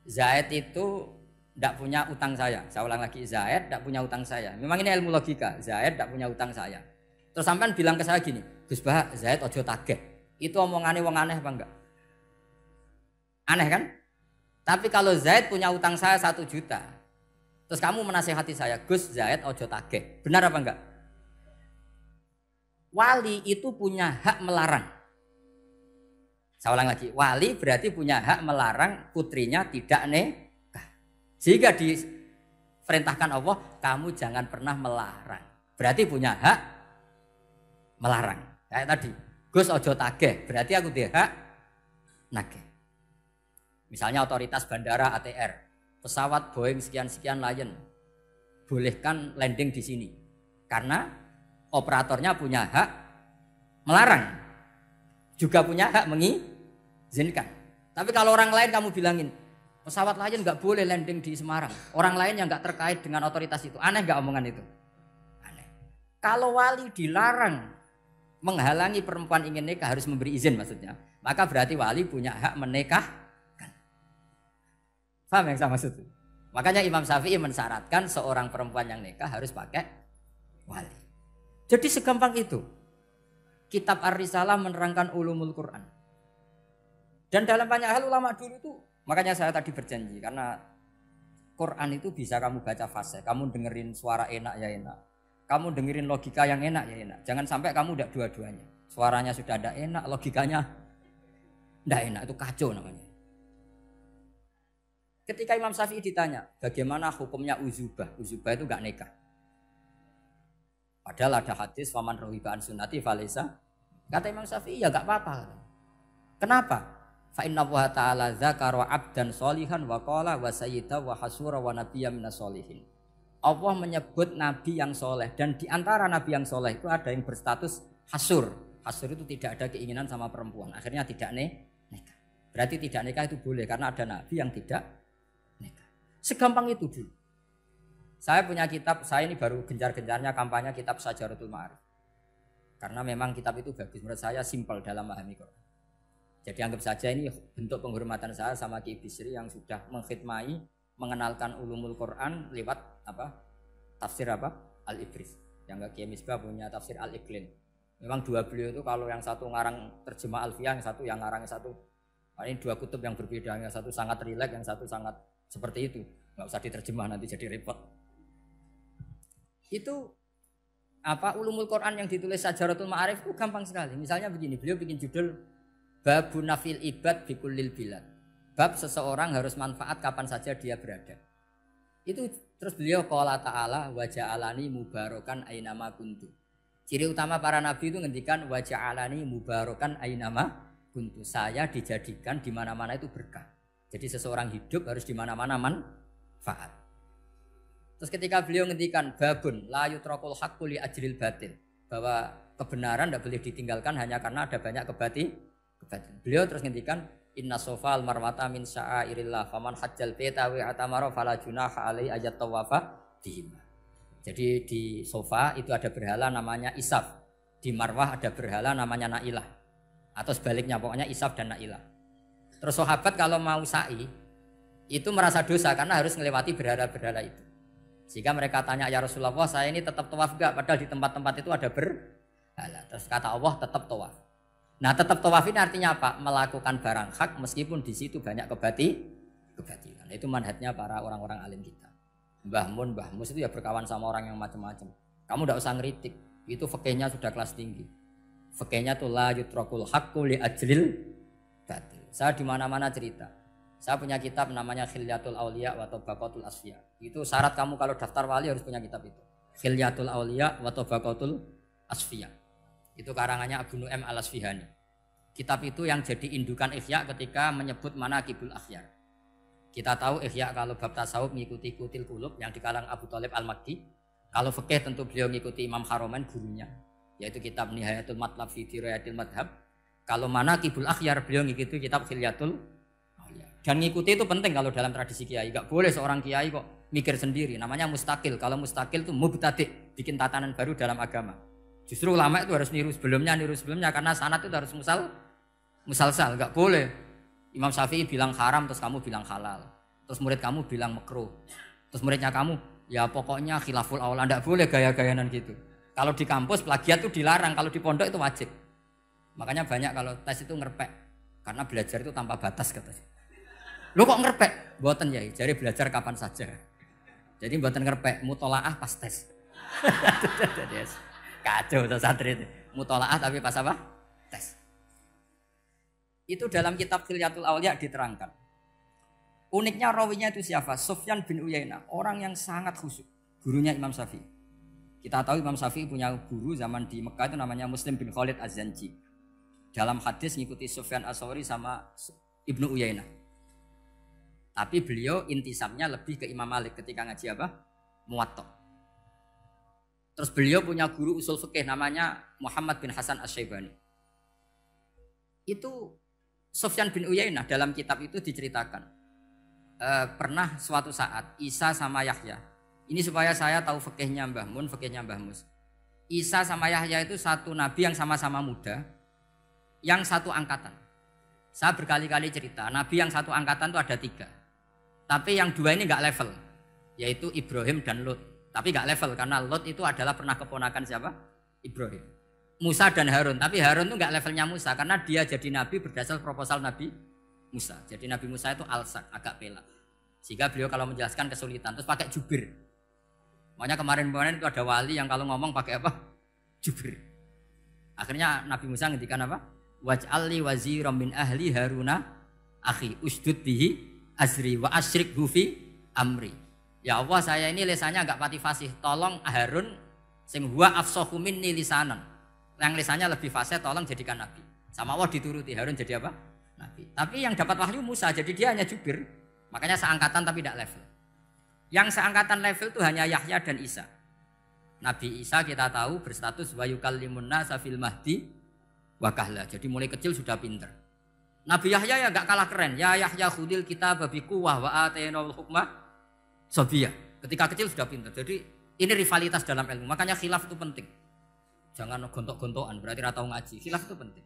Zaid itu tidak punya utang saya ulang lagi, Zaid tidak punya utang saya. Memang ini ilmu logika, Zaid tidak punya utang saya. Terus sampean bilang ke saya gini, Gus Bah, Zaid ojo tagih. Itu omongannya wong aneh apa enggak? Aneh kan? Tapi kalau Zaid punya utang saya 1 juta, terus kamu menasihati saya, Gus Zaid ojo tagih. Benar apa enggak? Wali itu punya hak melarang. Saya ulang lagi, wali berarti punya hak melarang putrinya tidak nikah. Sehingga diperintahkan Allah, kamu jangan pernah melarang. Berarti punya hak melarang. Kayak tadi. Gus ojo tagih, berarti aku dia hak nagih. Misalnya otoritas bandara ATR, pesawat Boeing sekian-sekian Lion, bolehkan landing di sini. Karena operatornya punya hak melarang, juga punya hak mengizinkan. Tapi kalau orang lain kamu bilangin, pesawat Lion nggak boleh landing di Semarang, orang lain yang nggak terkait dengan otoritas itu, aneh nggak omongan itu? Aneh. Kalau wali dilarang menghalangi perempuan ingin nikah harus memberi izin maksudnya. Maka berarti wali punya hak menikahkan. Paham yang saya maksud? Makanya Imam Syafi'i mensyaratkan seorang perempuan yang nikah harus pakai wali. Jadi segampang itu. Kitab Ar-Risalah menerangkan ulumul Quran. Dan dalam banyak hal ulama dulu itu, makanya saya tadi berjanji karena Quran itu bisa kamu baca fase, kamu dengerin suara enak ya enak, kamu dengerin logika yang enak ya enak. Jangan sampai kamu udah dua-duanya. Suaranya sudah ada enak, logikanya tidak enak, itu kacau namanya. Ketika Imam Syafi'i ditanya, bagaimana hukumnya uzubah? Uzubah itu enggak nikah. Padahal ada hadis faman rohiba an sunnati falesa. Kata Imam Syafi'i ya enggak apa-apa. Kenapa? Fa inna wa ta'ala dzakara 'abdan sholihan wa qala wa sayyida wa hasura wa nabiyya minas sholihin. Allah menyebut nabi yang soleh dan di antara nabi yang soleh itu ada yang berstatus hasur. Hasur itu tidak ada keinginan sama perempuan. Akhirnya tidak nikah. Berarti tidak nikah itu boleh karena ada nabi yang tidak nikah. Segampang itu dulu. Saya punya kitab, saya ini baru gencar-gencarnya kampanye kitab Syajaratul Ma'arif. Karena memang kitab itu bagus, menurut saya simpel dalam memahami Quran. Jadi anggap saja ini bentuk penghormatan saya sama Ki Bisri yang sudah mengkhidmai, mengenalkan ulumul Quran lewat tafsir Al-Ibris. Yang Ki Misbah punya tafsir Al-Iqlin. Memang dua beliau itu kalau yang satu ngarang terjemah Alfiyah, yang satu yang ngarang satu. Ini dua kutub yang berbeda, yang satu sangat rileks, yang satu sangat seperti itu. Nggak usah diterjemah nanti jadi repot. Itu ulumul Quran yang ditulis Syajaratul Ma'arif itu gampang sekali. Misalnya begini, beliau bikin judul Babun nafil ibad bikullil bilad. Bab seseorang harus manfaat kapan saja dia berada. Itu terus beliau qala ta'ala wa ja'alani mubarakan ainama kuntu. Ciri utama para nabi itu ngendikan wa ja'alani mubarakan ainama kuntu. Saya dijadikan di mana-mana itu berkah. Jadi seseorang hidup harus di mana-mana manfaat. Terus ketika beliau ngendikan babun la yutrakul haqqu li ajril batil, bahwa kebenaran tidak boleh ditinggalkan hanya karena ada banyak kebatilan. Beliau terus ngendikan inna sofal marwata min sya'airillah faman hajjal baita wa atamara fala junaha alai ayat tawafa bihima. Jadi di sofa itu ada berhala namanya Isaf, di Marwah ada berhala namanya Nailah, atau sebaliknya pokoknya Isaf dan Nailah. Terus sahabat kalau mau sa'i itu merasa dosa karena harus melewati berhala-berhala itu. Sehingga mereka tanya, ya Rasulullah, saya ini tetap tawaf gak? Padahal di tempat-tempat itu ada berhala. Terus kata Allah, tetap tawaf. Nah, tetap tawaf ini artinya apa? Melakukan barang hak meskipun di situ banyak kebatilan. Itu manhajnya para orang-orang alim kita. Mbah Mun, Mbah Mus itu ya berkawan sama orang yang macam-macam. Kamu tidak usah ngeritik. Itu fikihnya sudah kelas tinggi. Fikihnya tuh la yutrakul haqqu li ajlil batil. Saya di mana-mana cerita. Saya punya kitab namanya Khilyatul Auliya wa Tabaqatul Asfiya. Itu syarat kamu kalau daftar wali harus punya kitab itu. Khilyatul Auliya wa Tabaqatul Asfiya. Itu karangannya Abu Nu'aim Al-Asfihani. Kitab itu yang jadi indukan Ihya ketika menyebut manaqibul akhyar. Kita tahu Ihya kalau bab tasawuf mengikuti Kutil Qulub yang dikalang Abu Thalib Al-Makki. Kalau fikih tentu beliau mengikuti Imam Haramain gurunya, yaitu kitab Nihayatul Matlab fi Dirayatil Madhab. Kalau manaqibul akhyar beliau mengikuti kitab Khilyatul Auliya. Dan mengikuti itu penting kalau dalam tradisi kiai. Enggak boleh seorang kiai kok mikir sendiri. Namanya mustakil. Kalau mustakil itu mubtadi', bikin tatanan baru dalam agama. Justru ulama itu harus niru sebelumnya karena sanad itu harus musalsal, enggak boleh. Imam Syafi'i bilang haram terus kamu bilang halal. Terus murid kamu bilang makruh. Terus muridnya kamu ya pokoknya khilaful aula, enggak boleh gaya-gayanan gitu. Kalau di kampus plagiat itu dilarang, kalau di pondok itu wajib. Makanya banyak kalau tes itu ngerpek karena belajar itu tanpa batas katanya. Lu kok ngerpek? Mboten ya, jadi belajar kapan saja. Jadi mboten ngerpek, mutolaah pas tes. Kacau tuh santri itu. Mutolaah tapi pas apa? Tes. Itu dalam kitab Khilyatul Auliya diterangkan. Uniknya rawinya itu siapa? Sufyan bin Uyainah, orang yang sangat khusyuk. Gurunya Imam Syafi'i. Kita tahu Imam Syafi'i punya guru zaman di Mekah itu namanya Muslim bin Khalid Az-Zanji. Dalam hadis ngikuti Sufyan As-Sawri sama Ibnu Uyainah. Tapi beliau intisabnya lebih ke Imam Malik ketika ngaji apa? Muwatta. Terus beliau punya guru usul fikih namanya Muhammad bin Hasan Asy-Syaibani. Itu Sufyan bin Uyainah dalam kitab itu diceritakan. Pernah suatu saat Isa sama Yahya. Ini supaya saya tahu fikihnya Mbah Mun, fikihnya Mbah Mus. Isa sama Yahya itu satu nabi yang sama-sama muda, yang satu angkatan. Saya berkali-kali cerita, nabi yang satu angkatan itu ada 3. Tapi yang 2 ini enggak level, yaitu Ibrahim dan Lut. Tapi nggak level karena Lot itu adalah pernah keponakan siapa? Ibrahim. Musa dan Harun. Tapi Harun itu nggak levelnya Musa karena dia jadi nabi berdasar proposal Nabi Musa. Jadi Nabi Musa itu alsak, agak pelak. Sehingga beliau kalau menjelaskan kesulitan terus pakai jubir. Makanya kemarin-kemarin itu ada wali yang kalau ngomong pakai apa? Jubir. Akhirnya Nabi Musa ngendikan apa? Waj'alli waziran min ahli Haruna akhi usdud bihi azri wa asyrikhu fi amri. Ya Allah, saya ini lisannya agak pati fasih. Tolong Harun sing huwa afsahu minni lisanan. Yang lisannya lebih fasih tolong jadikan nabi. Sama Allah dituruti, Harun jadi apa? Nabi. Tapi yang dapat wahyu Musa, jadi dia hanya jubir. Makanya seangkatan tapi tidak level. Yang seangkatan level itu hanya Yahya dan Isa. Nabi Isa kita tahu berstatus wa yukallimun nasa fil mahdi wa kahla. Jadi mulai kecil sudah pinter. Nabi Yahya ya enggak kalah keren. Ya Yahya khudil kitab bi quwwah wa atainal hukma Sobia, ketika kecil sudah pintar. Jadi ini rivalitas dalam ilmu. Makanya khilaf itu penting. Jangan gontok-gontokan, berarti ratau ngaji. Khilaf itu penting.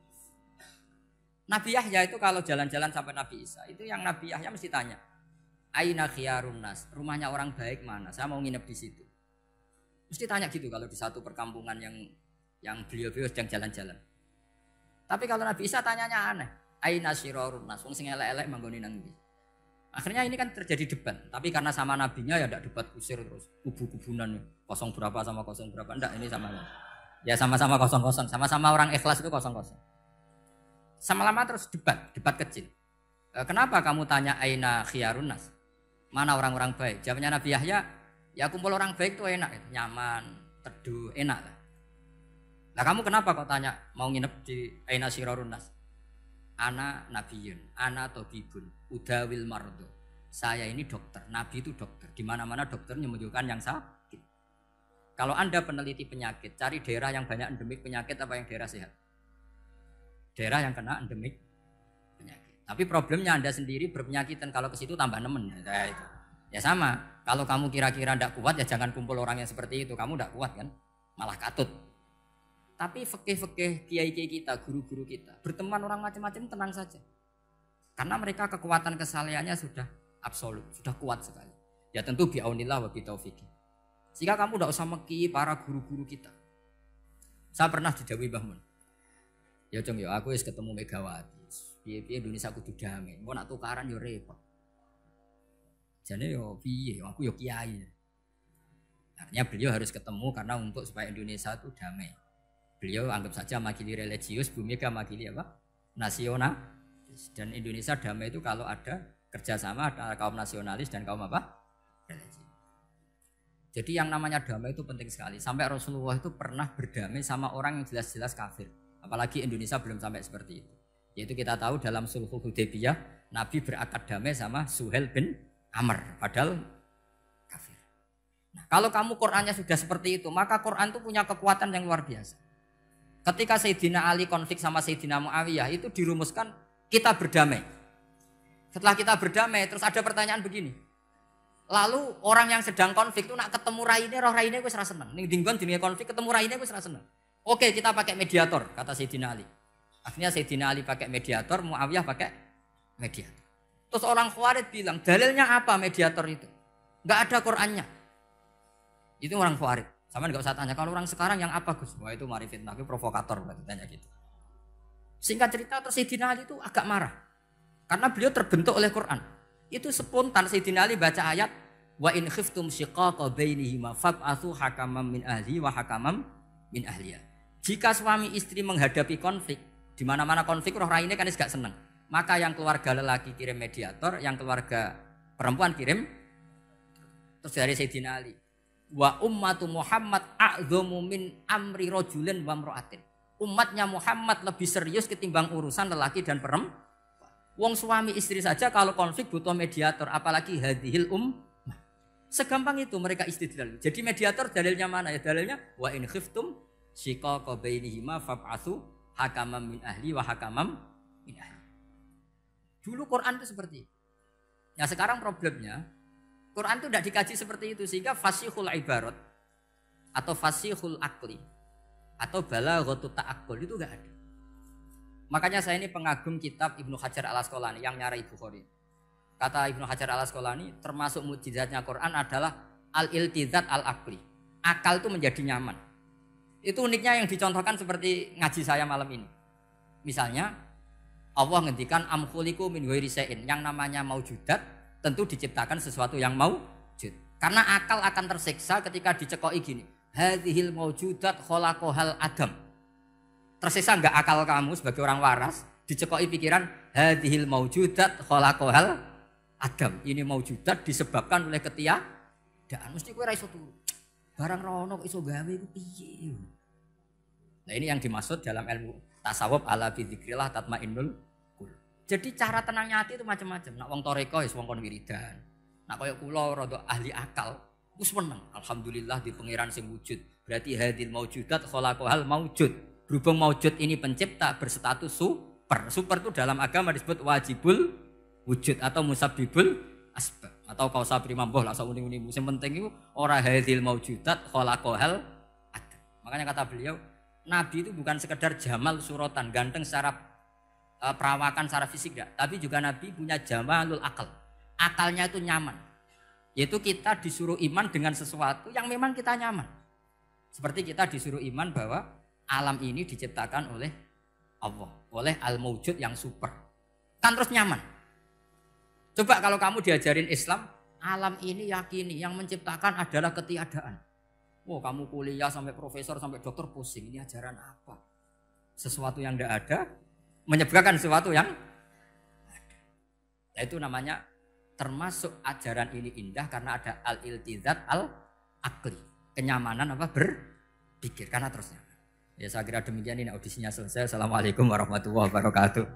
Nabi Yahya itu kalau jalan-jalan sampai Nabi Isa, itu yang Nabi Yahya mesti tanya, Aina khiyarun nas, rumahnya orang baik mana? Saya mau nginep di situ. Mesti tanya gitu kalau di satu perkampungan yang beliau-beliau sedang jalan-jalan. Tapi kalau Nabi Isa tanyanya aneh. Aina syirarun nas, wong sing elek-elek manggone nang ndi? Akhirnya ini kan terjadi debat, tapi karena sama nabinya ya tidak debat kusir terus kubu-kubunan kosong berapa sama kosong berapa, enggak, ini sama ya sama-sama kosong-kosong, sama-sama orang ikhlas itu kosong-kosong. Sama lama terus debat kecil. Kenapa kamu tanya aina khiyarun nas? Mana orang-orang baik? Jawabnya Nabi Yahya, ya kumpul orang baik itu enak, nyaman, teduh, enak lah. Nah kamu kenapa kok tanya mau nginep di aina syirarun nas? Ana nabiyun, ana tobibun, udawil mardo. Saya ini dokter, nabi itu dokter. Di mana-mana dokter menyembuhkan yang sakit. Kalau Anda peneliti penyakit, cari daerah yang banyak endemik penyakit apa yang daerah sehat? Daerah yang kena endemik penyakit. Tapi problemnya Anda sendiri berpenyakitan, kalau ke situ tambah nemen. Ya sama, kalau kamu kira-kira tidak kuat ya jangan kumpul orang yang seperti itu. Kamu tidak kuat kan, malah katut. Tapi fikih-fikih kiai-kiai kita, guru-guru kita, berteman orang macam-macam tenang saja. Karena mereka kekuatan kesalehannya sudah absolut, sudah kuat sekali. Ya tentu bi'aunillah wa bitaufiqi. Sehingga kamu tidak usah meki para guru-guru kita. Saya pernah didhawuhi Mbah Mun. Ya Cung, ya aku wis ketemu Megawati. Piye-piye Indonesia kudu damai. Engko nak tukaran yo repot. Jane yo piye, aku yo kiai. Artinya beliau harus ketemu karena untuk supaya Indonesia itu damai. Beliau anggap saja makili religius, Bu Mega makili apa? Nasional. Dan Indonesia damai itu kalau ada kerjasama antara kaum nasionalis dan kaum apa? Religius. Jadi yang namanya damai itu penting sekali. Sampai Rasulullah itu pernah berdamai sama orang yang jelas-jelas kafir. Apalagi Indonesia belum sampai seperti itu. Yaitu kita tahu dalam Sulhul Hudaybiyah, Nabi berakad damai sama Suhail bin Amr. Padahal kafir. Nah, kalau kamu Qur'annya sudah seperti itu, maka Qur'an itu punya kekuatan yang luar biasa. Ketika Sayyidina Ali konflik sama Sayyidina Muawiyah itu dirumuskan kita berdamai. Setelah kita berdamai terus ada pertanyaan begini. Lalu orang yang sedang konflik itu nak ketemu raine, roh raine wis ra seneng. Ning dinggon jenenge konflik ketemu raine wis ra seneng. Oke, kita pakai mediator kata Sayyidina Ali. Akhirnya Sayyidina Ali pakai mediator, Muawiyah pakai mediator. Terus orang Khawarij bilang, dalilnya apa mediator itu? Enggak ada Qur'annya. Itu orang Khawarij. Sama nggak usah tanya, kalau orang sekarang yang apa Gus? Wah itu mari fitnah, itu provokator berarti tanya gitu. Singkat cerita terus Sayyidina Ali itu agak marah. Karena beliau terbentuk oleh Quran. Itu spontan Sayyidina Ali baca ayat wa in khiftum shiqaqa bainihima fab'atsu hakaman min ahli wa hakaman min ahliya. Jika suami istri menghadapi konflik, di mana-mana konflik roh raine kan gak seneng. Maka yang keluarga lelaki kirim mediator, yang keluarga perempuan kirim. Terus dari Sayyidina Ali wa ummatu Muhammad a'dhamu min amri rajulin wa imra'atin. Umatnya Muhammad lebih serius ketimbang urusan lelaki dan perempuan. Wong suami istri saja kalau konflik butuh mediator, apalagi hadhil Segampang itu mereka istidlal. Jadi mediator dalilnya mana ya? Dalilnya wa in khiftum shiqaqa bainihima fab'atsu hakaman min ahli wa hakaman min ahli. Dulu Quran itu seperti itu. Ya sekarang problemnya Quran itu tidak dikaji seperti itu sehingga fasihul ibarat atau fasihul akli atau balaghatut ta'aqqul itu enggak ada. Makanya saya ini pengagum kitab Ibnu Hajar Al-Asqalani yang nyarai Bukhari. Kata Ibnu Hajar Al-Asqalani termasuk mukjizatnya Quran adalah al-iltizat al-aqli. Akal itu menjadi nyaman. Itu uniknya yang dicontohkan seperti ngaji saya malam ini. Misalnya Allah ngendikan am khuliqu min ghairi syai'in. Yang namanya maujudat tentu diciptakan sesuatu yang maujud. Karena akal akan tersiksa ketika dicekoki gini. Hadhil maujudat khalaqahal adam. Tersiksa enggak akal kamu sebagai orang waras dicekoki pikiran hadhil maujudat khalaqahal adam. Ini maujudat disebabkan oleh ketiadaan. Mesti kowe ra iso turu. Barang rono kok iso gawe iku piye? Nah ini yang dimaksud dalam ilmu tasawuf ala bi dzikrillah tatmainnul qulub. Jadi cara tenangnya hati itu macam-macam. Nak wong toreko wis wong kon wiridan. Nak koyo kula rada ahli akal, wis meneng. Alhamdulillah di pangeran sing wujud. Berarti hadil maujudat khalaqahal maujud. Berhubung maujud ini pencipta berstatus super. Super itu dalam agama disebut wajibul wujud atau musabbibul asbab atau kausa primambah lah sauni-uni. Sing penting itu ora hadil maujudat khalaqahal adam. Makanya kata beliau Nabi itu bukan sekedar jamal suratan, ganteng secara perawakan, secara fisik enggak. Tapi juga Nabi punya jamalul akal. Akalnya itu nyaman. Yaitu kita disuruh iman dengan sesuatu yang memang kita nyaman. Seperti kita disuruh iman bahwa alam ini diciptakan oleh Allah. Oleh al-mawjud yang super. Kan terus nyaman. Coba kalau kamu diajarin Islam, alam ini yakini yang menciptakan adalah ketiadaan. Oh, kamu kuliah sampai profesor sampai dokter pusing. Ini ajaran apa? Sesuatu yang tidak ada menyebabkan sesuatu yang ada. Nah, itu namanya termasuk ajaran ini indah karena ada al-iltizat al-aqli. Kenyamanan apa? Berpikir karena terusnya. Ya saya kira demikian ini audisinya selesai. Assalamualaikum warahmatullahi wabarakatuh.